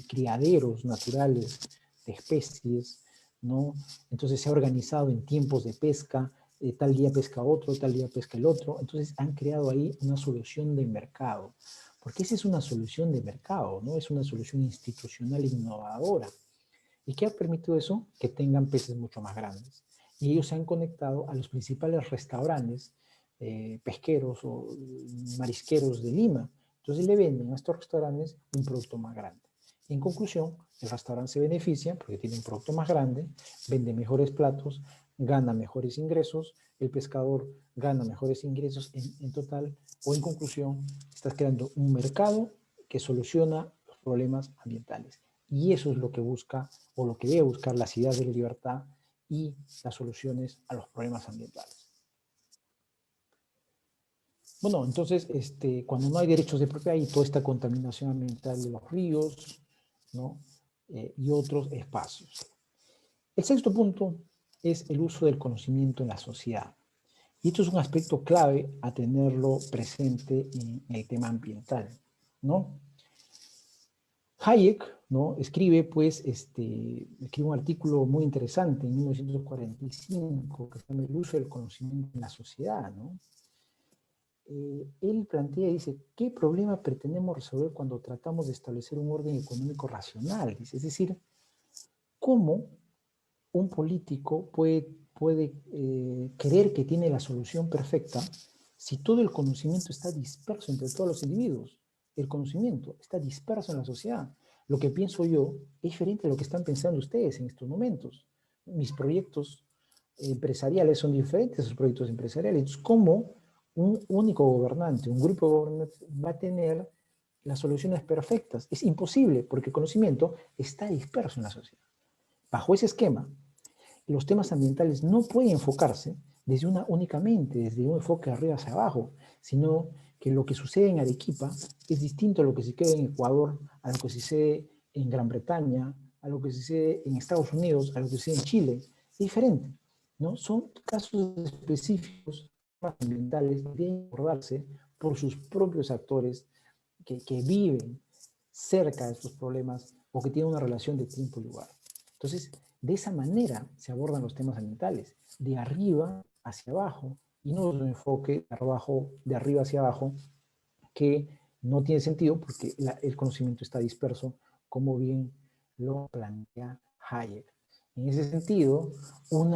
criaderos naturales de especies, ¿no? Entonces se ha organizado en tiempos de pesca, tal día pesca otro, tal día pesca el otro. Entonces han creado ahí una solución de mercado, porque esa es una solución de mercado, ¿no? Es una solución institucional innovadora. ¿Y qué ha permitido eso? Que tengan peces mucho más grandes. Y ellos se han conectado a los principales restaurantes pesqueros o marisqueros de Lima. Entonces le venden a estos restaurantes un producto más grande. En conclusión, el restaurante se beneficia porque tiene un producto más grande, vende mejores platos, gana mejores ingresos, el pescador gana mejores ingresos en total, o en conclusión, estás creando un mercado que soluciona los problemas ambientales. Y eso es lo que busca, o lo que debe buscar la ciudad de la libertad y las soluciones a los problemas ambientales. Bueno, entonces, cuando no hay derechos de propiedad y toda esta contaminación ambiental de los ríos, ¿no? Y otros espacios. El sexto punto es el uso del conocimiento en la sociedad. Y esto es un aspecto clave a tenerlo presente en el tema ambiental, ¿no? Hayek, ¿no? Escribe, pues, escribe un artículo muy interesante en 1945 que se llama El uso del conocimiento en la sociedad, ¿no? Él plantea y dice, ¿qué problema pretendemos resolver cuando tratamos de establecer un orden económico racional? Dice, es decir, ¿cómo un político puede creer que tiene la solución perfecta si todo el conocimiento está disperso entre todos los individuos? El conocimiento está disperso en la sociedad. Lo que pienso yo es diferente a lo que están pensando ustedes en estos momentos. Mis proyectos empresariales son diferentes a sus proyectos empresariales. Entonces, ¿cómo un único gobernante, un grupo de gobernantes va a tener las soluciones perfectas? Es imposible porque el conocimiento está disperso en la sociedad. Bajo ese esquema, los temas ambientales no pueden enfocarse únicamente desde un enfoque de arriba hacia abajo, sino que lo que sucede en Arequipa es distinto a lo que sucede en Ecuador, a lo que sucede en Gran Bretaña, a lo que sucede en Estados Unidos, a lo que sucede en Chile. Es diferente, ¿no? Son casos específicos ambientales que deben abordarse por sus propios actores que viven cerca de estos problemas o que tienen una relación de tiempo y lugar. Entonces, de esa manera se abordan los temas ambientales, de arriba hacia abajo, y no de un enfoque de arriba hacia abajo, que no tiene sentido porque el conocimiento está disperso, como bien lo plantea Hayek. En ese sentido, un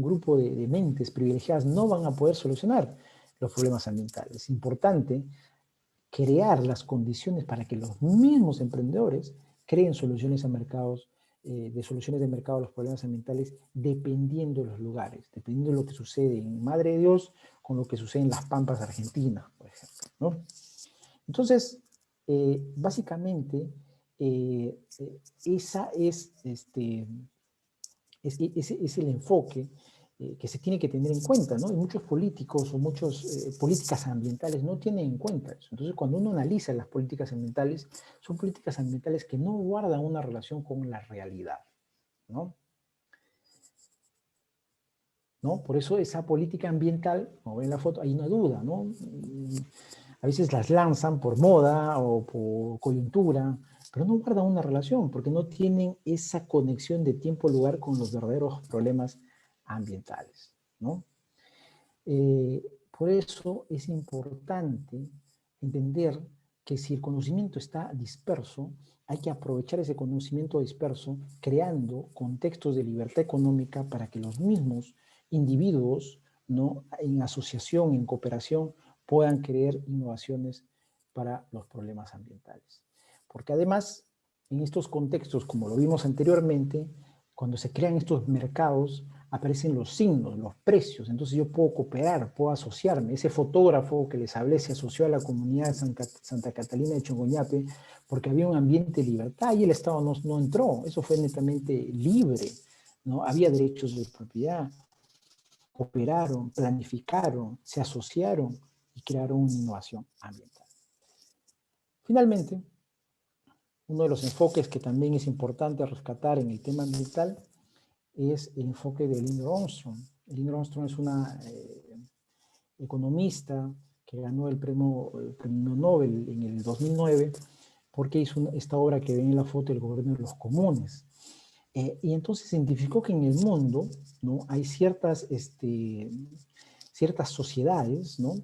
grupo de mentes privilegiadas no van a poder solucionar los problemas ambientales. Es importante crear las condiciones para que los mismos emprendedores creen soluciones soluciones de mercado a los problemas ambientales dependiendo de los lugares, dependiendo de lo que sucede en Madre de Dios con lo que sucede en las Pampas Argentinas, por ejemplo, ¿no? Entonces, básicamente, ese es el enfoque que se tiene que tener en cuenta, ¿no? Y muchos políticos o muchas políticas ambientales no tienen en cuenta eso. Entonces, cuando uno analiza las políticas ambientales, son políticas ambientales que no guardan una relación con la realidad, ¿no? ¿No? Por eso esa política ambiental, como ven en la foto, hay una duda, ¿no? A veces las lanzan por moda o por coyuntura, pero no guardan una relación porque no tienen esa conexión de tiempo-lugar con los verdaderos problemas ambientales, ¿no? Por eso es importante entender que si el conocimiento está disperso, hay que aprovechar ese conocimiento disperso creando contextos de libertad económica para que los mismos individuos, ¿no? En asociación, en cooperación, puedan crear innovaciones para los problemas ambientales. Porque además, en estos contextos, como lo vimos anteriormente, cuando se crean estos mercados, aparecen los signos, los precios, entonces yo puedo cooperar, puedo asociarme. Ese fotógrafo que les hablé se asoció a la comunidad de Santa Catalina de Chongoñape porque había un ambiente de libertad y el Estado no entró, eso fue netamente libre, ¿no? Había derechos de propiedad, cooperaron, planificaron, se asociaron y crearon una innovación ambiental. Finalmente, uno de los enfoques que también es importante rescatar en el tema ambiental es el enfoque de Lindor Armstrong. Lindor Armstrong es una economista que ganó el premio Nobel en el 2009 porque hizo esta obra que ven en la foto, El gobierno de los comunes. Y entonces identificó que en el mundo, ¿no?, hay ciertas sociedades, ¿no?,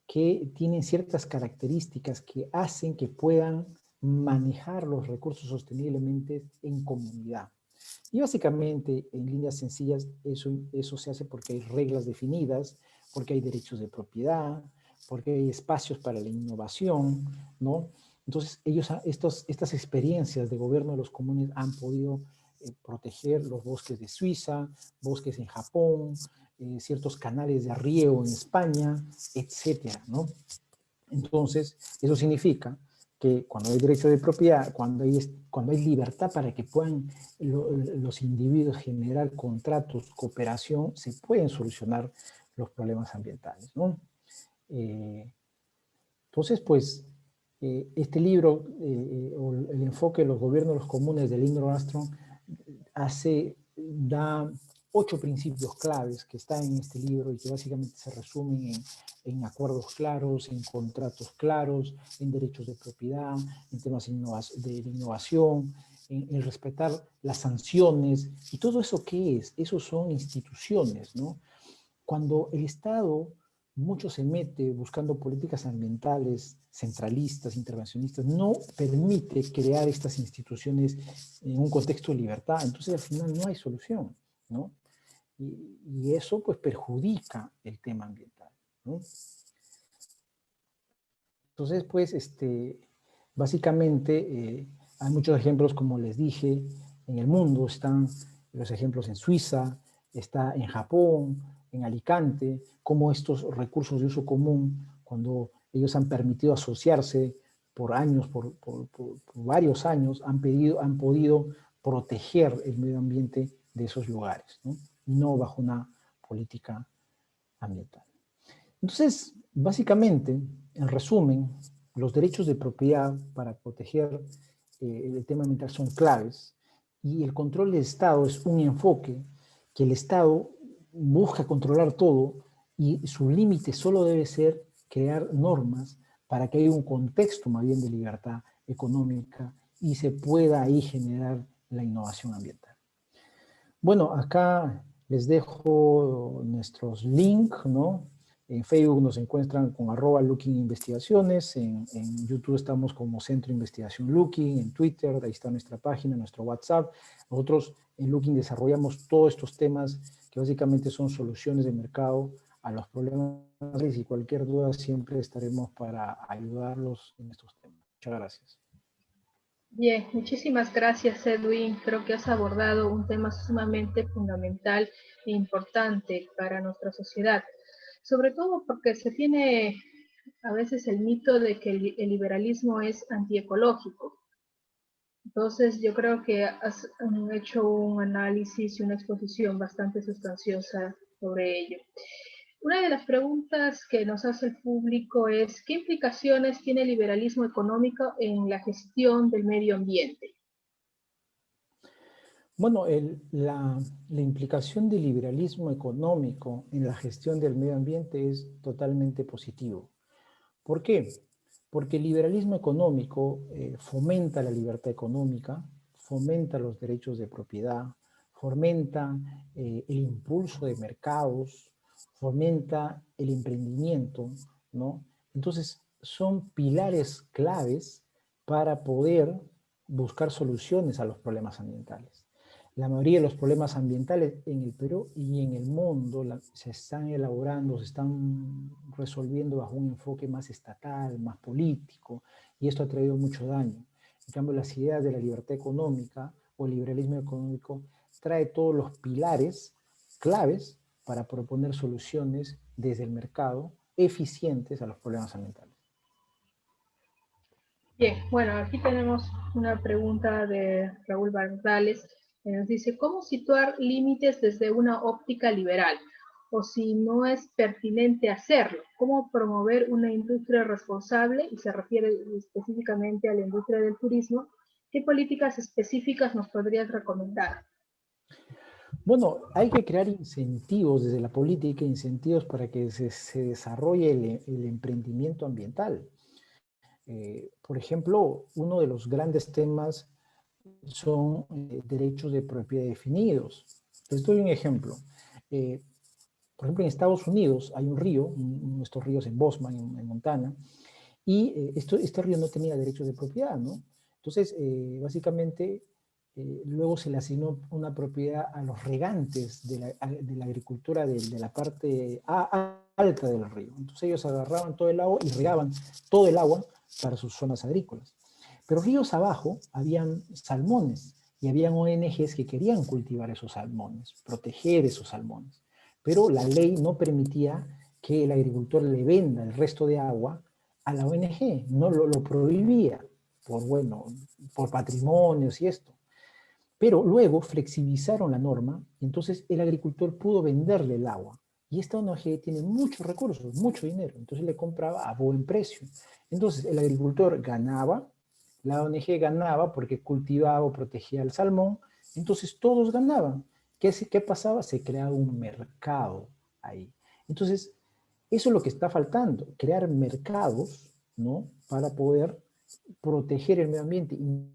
que tienen ciertas características que hacen que puedan manejar los recursos sosteniblemente en comunidad. Y básicamente, en líneas sencillas, eso se hace porque hay reglas definidas, porque hay derechos de propiedad, porque hay espacios para la innovación, ¿no? Entonces, estas experiencias de gobierno de los comunes han podido proteger los bosques de Suiza, bosques en Japón, ciertos canales de riego en España, etcétera, ¿no? Entonces, eso significa que cuando hay derecho de propiedad, cuando hay libertad para que puedan los individuos generar contratos, cooperación, se pueden solucionar los problemas ambientales, ¿no? Entonces, pues, este libro, o el enfoque de los gobiernos de los comunes de Lindor Armstrong, da 8 principios claves que están en este libro y que básicamente se resumen en acuerdos claros, en contratos claros, en derechos de propiedad, en temas de innovación, en respetar las sanciones. ¿Y todo eso qué es? Eso son instituciones, ¿no? Cuando el Estado mucho se mete buscando políticas ambientales centralistas, intervencionistas, no permite crear estas instituciones en un contexto de libertad, entonces al final no hay solución, ¿no? Y eso pues perjudica el tema ambiental, ¿no? Entonces pues básicamente hay muchos ejemplos, como les dije, en el mundo. Están los ejemplos en Suiza, está en Japón, en Alicante, cómo estos recursos de uso común, cuando ellos han permitido asociarse por años, por varios años, han podido proteger el medio ambiente de esos lugares, ¿no? No bajo una política ambiental. Entonces, básicamente, en resumen, los derechos de propiedad para proteger el tema ambiental son claves, y el control del Estado es un enfoque que el Estado busca controlar todo, y su límite solo debe ser crear normas para que haya un contexto más bien de libertad económica y se pueda ahí generar la innovación ambiental. Bueno, acá les dejo nuestros links, ¿no? En Facebook nos encuentran con @lookinginvestigaciones, en YouTube estamos como Centro de Investigación Looking, en Twitter, ahí está nuestra página, nuestro WhatsApp. Nosotros en Looking desarrollamos todos estos temas que básicamente son soluciones de mercado a los problemas, y cualquier duda siempre estaremos para ayudarlos en estos temas. Muchas gracias. Bien, muchísimas gracias, Edwin. Creo que has abordado un tema sumamente fundamental e importante para nuestra sociedad, sobre todo porque se tiene a veces el mito de que el liberalismo es antiecológico. Entonces, yo creo que has hecho un análisis y una exposición bastante sustanciosa sobre ello. Una de las preguntas que nos hace el público es: ¿qué implicaciones tiene el liberalismo económico en la gestión del medio ambiente? Bueno, la implicación del liberalismo económico en la gestión del medio ambiente es totalmente positivo. ¿Por qué? Porque el liberalismo económico fomenta la libertad económica, fomenta los derechos de propiedad, fomenta el impulso de mercados, fomenta el emprendimiento, ¿no? Entonces, son pilares claves para poder buscar soluciones a los problemas ambientales. La mayoría de los problemas ambientales en el Perú y en el mundo se están elaborando, se están resolviendo bajo un enfoque más estatal, más político, y esto ha traído mucho daño. En cambio, las ideas de la libertad económica o el liberalismo económico trae todos los pilares claves para proponer soluciones desde el mercado eficientes a los problemas ambientales. Bien, bueno, aquí tenemos una pregunta de Raúl Bardales, que nos dice: ¿cómo situar límites desde una óptica liberal? O si no es pertinente hacerlo, ¿cómo promover una industria responsable? Y se refiere específicamente a la industria del turismo. ¿Qué políticas específicas nos podrías recomendar? Bueno, hay que crear incentivos desde la política, incentivos para que se desarrolle el emprendimiento ambiental. Por ejemplo, uno de los grandes temas son derechos de propiedad definidos. Les doy un ejemplo. Por ejemplo, en Estados Unidos hay un río, uno de estos ríos en Bosman, en Montana, y este río no tenía derechos de propiedad, ¿no? Entonces, básicamente, luego se le asignó una propiedad a los regantes de la agricultura de la parte alta del río. Entonces ellos agarraban todo el agua y regaban todo el agua para sus zonas agrícolas. Pero ríos abajo habían salmones y habían ONGs que querían cultivar esos salmones, proteger esos salmones. Pero la ley no permitía que el agricultor le venda el resto de agua a la ONG, no lo prohibía por patrimonios y esto. Pero luego flexibilizaron la norma y entonces el agricultor pudo venderle el agua. Y esta ONG tiene muchos recursos, mucho dinero, entonces le compraba a buen precio. Entonces el agricultor ganaba, la ONG ganaba porque cultivaba o protegía el salmón, entonces todos ganaban. ¿Qué pasaba? Se creaba un mercado ahí. Entonces, eso es lo que está faltando, crear mercados, ¿no? Para poder proteger el medio ambiente. Y no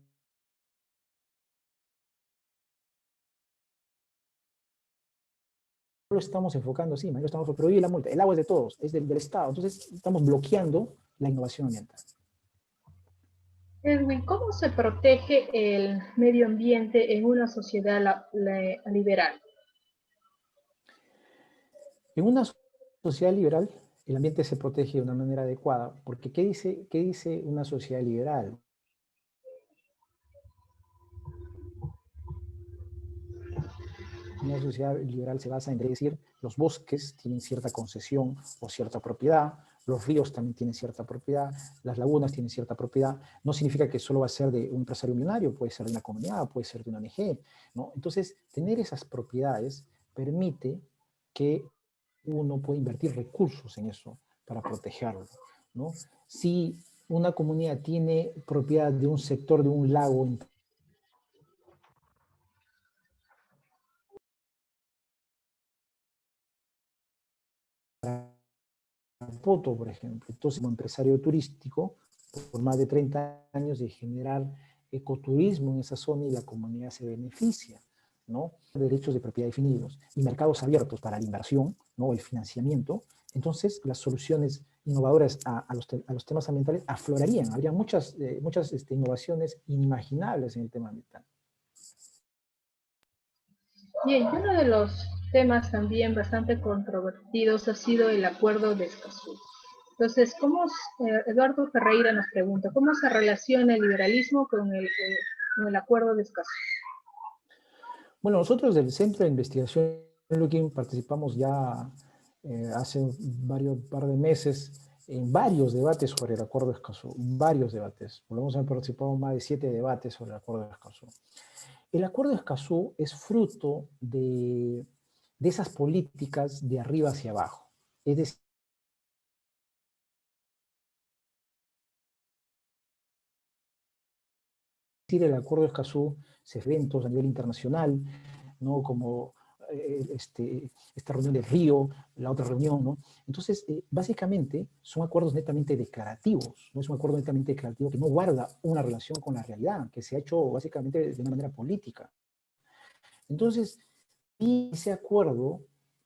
lo estamos enfocando así, no estamos prohibir la multa. El agua es de todos, es del Estado. Entonces, estamos bloqueando la innovación ambiental. Edwin, ¿cómo se protege el medio ambiente en una sociedad liberal? En una sociedad liberal, el ambiente se protege de una manera adecuada, porque ¿qué dice una sociedad liberal? Una sociedad liberal se basa en decir, los bosques tienen cierta concesión o cierta propiedad, los ríos también tienen cierta propiedad, las lagunas tienen cierta propiedad. No significa que solo va a ser de un empresario millonario, puede ser de una comunidad, puede ser de una ONG, ¿no? Entonces, tener esas propiedades permite que uno pueda invertir recursos en eso para protegerlo, ¿no? Si una comunidad tiene propiedad de un sector de un lago Poto, por ejemplo. Entonces, como empresario turístico, por más de 30 años de generar ecoturismo en esa zona y la comunidad se beneficia, ¿no? Derechos de propiedad definidos y mercados abiertos para la inversión, ¿no? El financiamiento. Entonces, las soluciones innovadoras a los temas ambientales aflorarían. Habría muchas innovaciones inimaginables en el tema ambiental. Bien, uno de los temas también bastante controvertidos ha sido el acuerdo de Escazú. Entonces, Eduardo Ferreira nos pregunta, ¿cómo se relaciona el liberalismo con el acuerdo de Escazú? Bueno, nosotros del Centro de Investigación Looking participamos ya hace par de meses en varios debates sobre el Acuerdo de Escazú, varios debates. Por lo menos han participado más de 7 debates sobre el Acuerdo de Escazú. El Acuerdo de Escazú es fruto de esas políticas de arriba hacia abajo. Es decir, el Acuerdo de Escazú se hace eventos a nivel internacional, ¿no? Como esta reunión del Río, la otra reunión, ¿no? Entonces, básicamente son acuerdos netamente declarativos, no es un acuerdo netamente declarativo que no guarda una relación con la realidad, que se ha hecho básicamente de una manera política. Entonces, ese acuerdo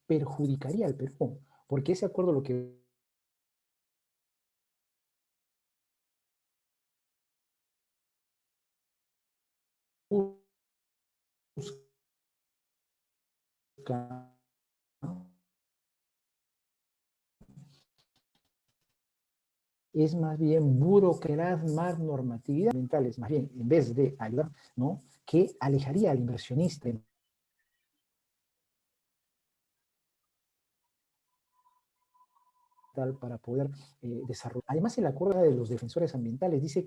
perjudicaría al Perú, porque ese acuerdo lo que busca es más bien burocracia, más normatividad ambientales, más bien, en vez de ayudar, ¿no? Que alejaría al inversionista para poder desarrollar. Además, el acuerdo de los defensores ambientales dice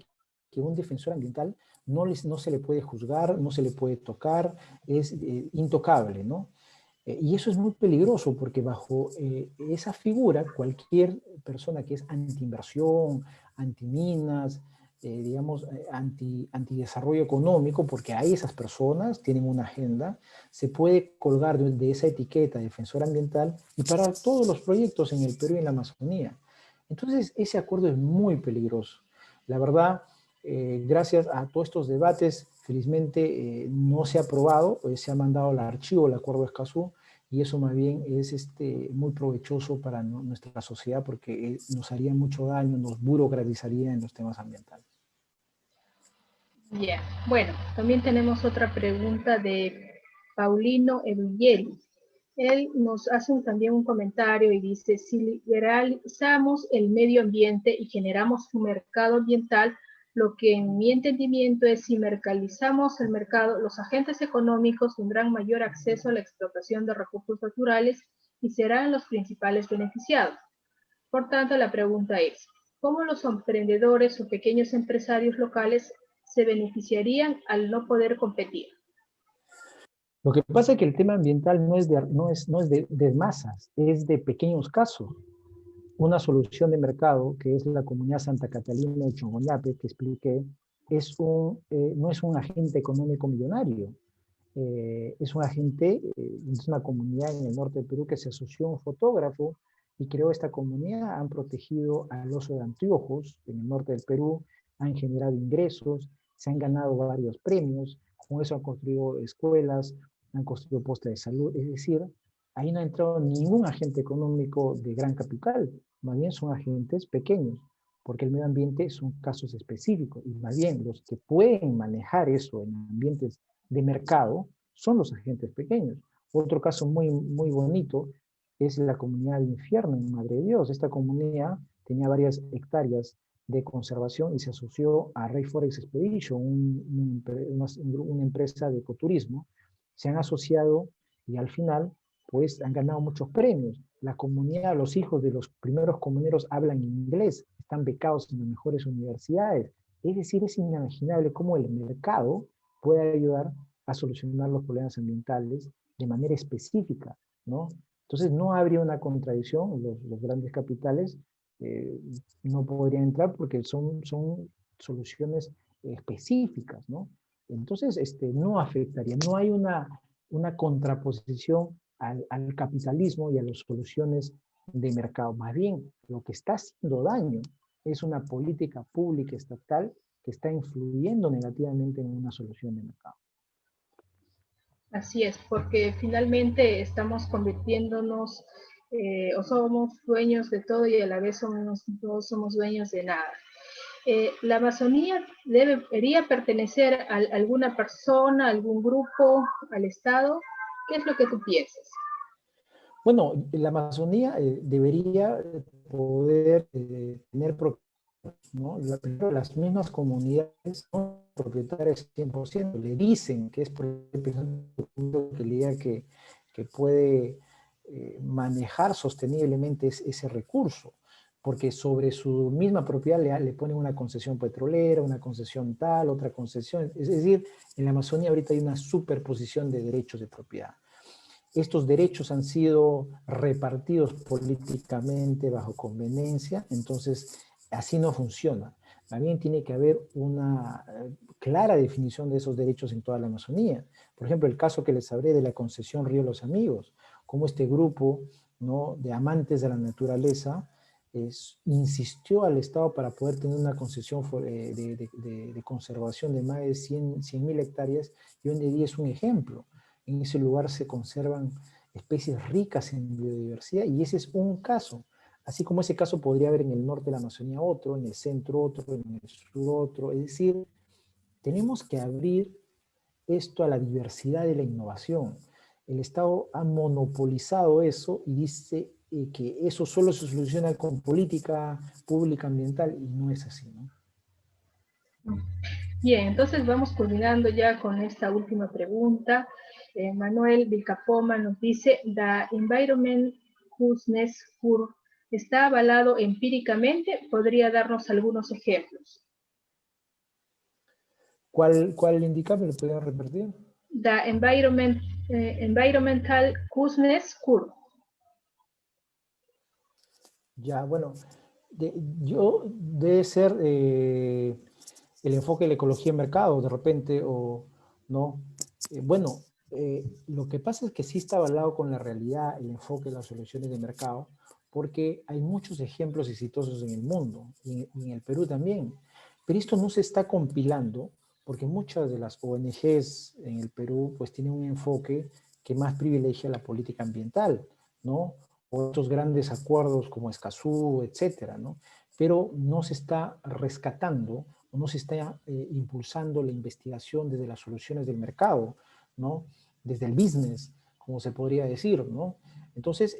que un defensor ambiental no se le puede juzgar, no se le puede tocar, es intocable, ¿no? Y eso es muy peligroso porque bajo esa figura, cualquier persona que es anti-inversión, anti-minas, digamos, antidesarrollo económico, porque hay esas personas, tienen una agenda, se puede colgar de esa etiqueta de defensor ambiental y parar todos los proyectos en el Perú y en la Amazonía. Entonces, ese acuerdo es muy peligroso. La verdad, gracias a todos estos debates, felizmente no se ha aprobado, se ha mandado al archivo el acuerdo de Escazú, y eso más bien es muy provechoso para nuestra sociedad porque nos haría mucho daño, nos burocratizaría en los temas ambientales. Bien, bueno, también tenemos otra pregunta de Paulino Evangeli. Él nos hace también un comentario y dice, si liberalizamos el medio ambiente y generamos un mercado ambiental, lo que en mi entendimiento es si mercantilizamos el mercado, los agentes económicos tendrán mayor acceso a la explotación de recursos naturales y serán los principales beneficiados. Por tanto, la pregunta es, ¿cómo los emprendedores o pequeños empresarios locales se beneficiarían al no poder competir? Lo que pasa es que el tema ambiental no es de masas, es de pequeños casos. Una solución de mercado, que es la comunidad Santa Catalina de Chongoñape, que expliqué, no es un agente económico millonario. Es un agente, es una comunidad en el norte del Perú que se asoció a un fotógrafo y creó esta comunidad. Han protegido al oso de anteojos en el norte del Perú, han generado ingresos, se han ganado varios premios, con eso han construido escuelas, han construido postes de salud, es decir, ahí no ha entrado ningún agente económico de gran capital, más bien son agentes pequeños, porque el medio ambiente son casos específicos, y más bien los que pueden manejar eso en ambientes de mercado son los agentes pequeños. Otro caso muy, muy bonito es la comunidad de Infierno en Madre de Dios. Esta comunidad tenía varias hectáreas de conservación y se asoció a Rainforest Expedition, una empresa de ecoturismo. Se han asociado y al final pues han ganado muchos premios. La comunidad, los hijos de los primeros comuneros hablan inglés, están becados en las mejores universidades. Es decir, es inimaginable cómo el mercado puede ayudar a solucionar los problemas ambientales de manera específica, ¿no? Entonces no habría una contradicción, los grandes capitales no podrían entrar porque son soluciones específicas, ¿no? Entonces no afectaría, no hay una contraposición al capitalismo y a las soluciones de mercado. Más bien, lo que está haciendo daño es una política pública estatal que está influyendo negativamente en una solución de mercado. Así es, porque finalmente estamos convirtiéndonos o somos dueños de todo y a la vez todos somos dueños de nada. ¿La Amazonía debería pertenecer a alguna persona, a algún grupo, al Estado? ¿Qué es lo que tú piensas? Bueno, la Amazonía debería poder tener propiedad, ¿no? Las mismas comunidades son propietarias 100%, le dicen que es propietario, que le diga que puede manejar sosteniblemente ese recurso, porque sobre su misma propiedad le ponen una concesión petrolera, una concesión tal, otra concesión. Es decir, en la Amazonía ahorita hay una superposición de derechos de propiedad. Estos derechos han sido repartidos políticamente bajo conveniencia, entonces así no funciona. También tiene que haber una clara definición de esos derechos en toda la Amazonía. Por ejemplo, el caso que les hablé de la concesión Río Los Amigos, como este grupo, ¿no?, de amantes de la naturaleza insistió al Estado para poder tener una concesión de conservación de más de 100.000 hectáreas, y hoy en día es un ejemplo. En ese lugar se conservan especies ricas en biodiversidad y ese es un caso. Así como ese caso podría haber en el norte de la Amazonía otro, en el centro otro, en el sur otro. Es decir, tenemos que abrir esto a la diversidad de la innovación. El Estado ha monopolizado eso y dice que eso solo se soluciona con política pública ambiental y no es así, ¿no? Bien, entonces vamos culminando ya con esta última pregunta. Manuel Vilcapoma nos dice, ¿The Environment Goodness Curve está avalado empíricamente? ¿Podría darnos algunos ejemplos? ¿Cuál indicador? ¿Me lo podrían repetir? The Environmental Goodness Curve. Ya, bueno, debe ser el enfoque de la ecología en mercado, de repente, o no. Bueno, lo que pasa es que sí está avalado con la realidad el enfoque de las soluciones de mercado, porque hay muchos ejemplos exitosos en el mundo, y en el Perú también. Pero esto no se está compilando, porque muchas de las ONGs en el Perú pues tienen un enfoque que más privilegia la política ambiental, ¿no? O estos grandes acuerdos como Escazú, etcétera, ¿no? Pero no se está rescatando o no se está impulsando la investigación desde las soluciones del mercado, ¿no? Desde el business, como se podría decir, ¿no? Entonces,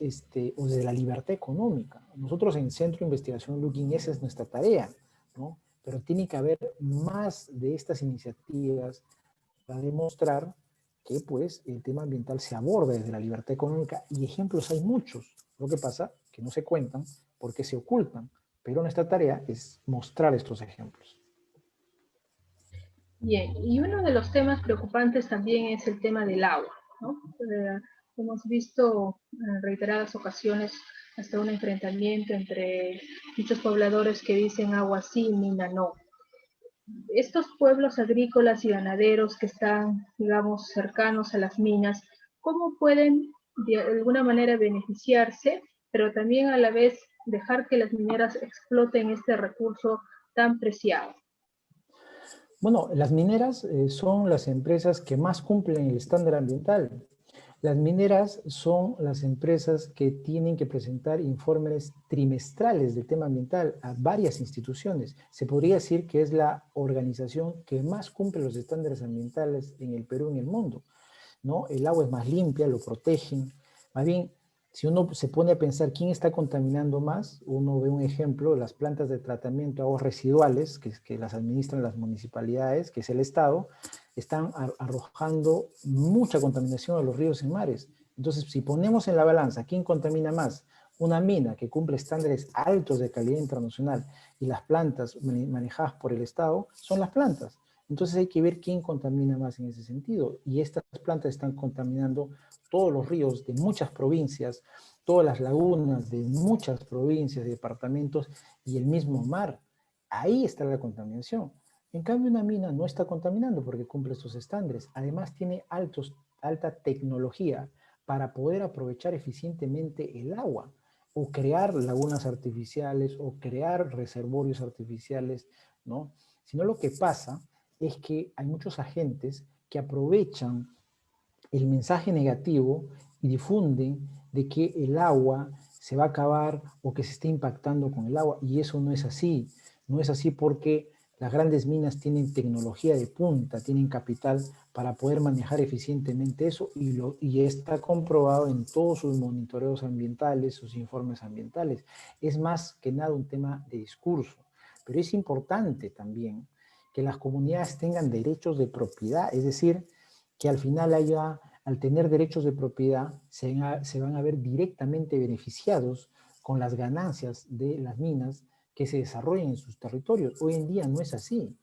o desde la libertad económica. Nosotros en Centro de Investigación Looking, esa es nuestra tarea, ¿no? Pero tiene que haber más de estas iniciativas para demostrar que pues el tema ambiental se aborda desde la libertad económica, y ejemplos hay muchos. Lo que pasa que no se cuentan porque se ocultan, pero nuestra tarea es mostrar estos ejemplos. Bien, y uno de los temas preocupantes también es el tema del agua, ¿no? Hemos visto en reiteradas ocasiones hasta un enfrentamiento entre muchos pobladores que dicen agua sí, mina no. Estos pueblos agrícolas y ganaderos que están, digamos, cercanos a las minas, ¿cómo pueden de alguna manera beneficiarse, pero también a la vez dejar que las mineras exploten este recurso tan preciado? Bueno, las mineras son las empresas que más cumplen el estándar ambiental. Las mineras son las empresas que tienen que presentar informes trimestrales del tema ambiental a varias instituciones. Se podría decir que es la organización que más cumple los estándares ambientales en el Perú y en el mundo, ¿no? El agua es más limpia, lo protegen. Más bien, si uno se pone a pensar quién está contaminando más, uno ve un ejemplo, las plantas de tratamiento de aguas residuales, que las administran las municipalidades, que es el Estado, están arrojando mucha contaminación a los ríos y mares. Entonces, si ponemos en la balanza quién contamina más, una mina que cumple estándares altos de calidad internacional y las plantas manejadas por el Estado, son las plantas. Entonces hay que ver quién contamina más en ese sentido. Y estas plantas están contaminando todos los ríos de muchas provincias, todas las lagunas de muchas provincias y departamentos, y el mismo mar. Ahí está la contaminación. En cambio, una mina no está contaminando porque cumple estos estándares. Además, tiene alta tecnología para poder aprovechar eficientemente el agua, o crear lagunas artificiales, o crear reservorios artificiales, ¿no? Sino lo que pasa es que hay muchos agentes que aprovechan el mensaje negativo y difunden de que el agua se va a acabar o que se está impactando con el agua, y eso no es así. No es así porque las grandes minas tienen tecnología de punta, tienen capital para poder manejar eficientemente eso, y está comprobado en todos sus monitoreos ambientales, sus informes ambientales. Es más que nada un tema de discurso, pero es importante también que las comunidades tengan derechos de propiedad, es decir, que al final al tener derechos de propiedad, se van a ver directamente beneficiados con las ganancias de las minas que se desarrollan en sus territorios. Hoy en día no es así.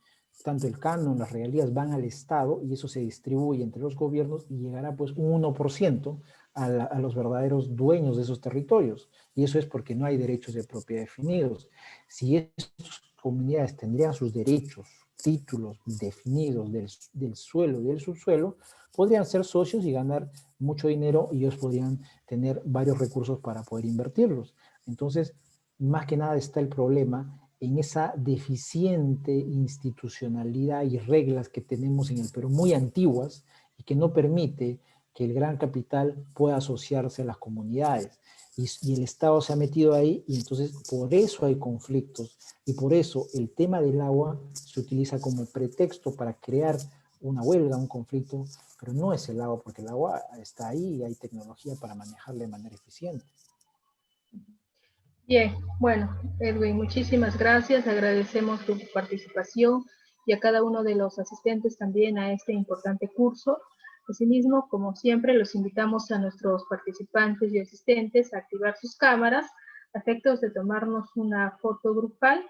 Tanto el canon, las regalías van al Estado, y eso se distribuye entre los gobiernos, y llegará pues un 1% a los verdaderos dueños de esos territorios. Y eso es porque no hay derechos de propiedad definidos. Si estas comunidades tendrían sus derechos, títulos definidos del suelo y del subsuelo, podrían ser socios y ganar mucho dinero, y ellos podrían tener varios recursos para poder invertirlos. Entonces, más que nada está el problema en esa deficiente institucionalidad y reglas que tenemos en el Perú, muy antiguas, y que no permite que el gran capital pueda asociarse a las comunidades. Y el Estado se ha metido ahí, y entonces por eso hay conflictos, y por eso el tema del agua se utiliza como pretexto para crear una huelga, un conflicto, pero no es el agua, porque el agua está ahí y hay tecnología para manejarla de manera eficiente. Bien, bueno, Edwin, muchísimas gracias. Agradecemos tu participación, y a cada uno de los asistentes también a este importante curso. Asimismo, como siempre, los invitamos a nuestros participantes y asistentes a activar sus cámaras a efectos de tomarnos una foto grupal,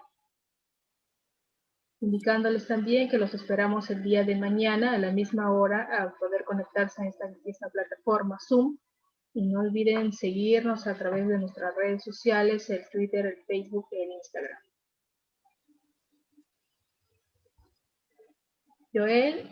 indicándoles también que los esperamos el día de mañana a la misma hora a poder conectarse a esta plataforma Zoom. Y no olviden seguirnos a través de nuestras redes sociales, el Twitter, el Facebook y el Instagram. Joel,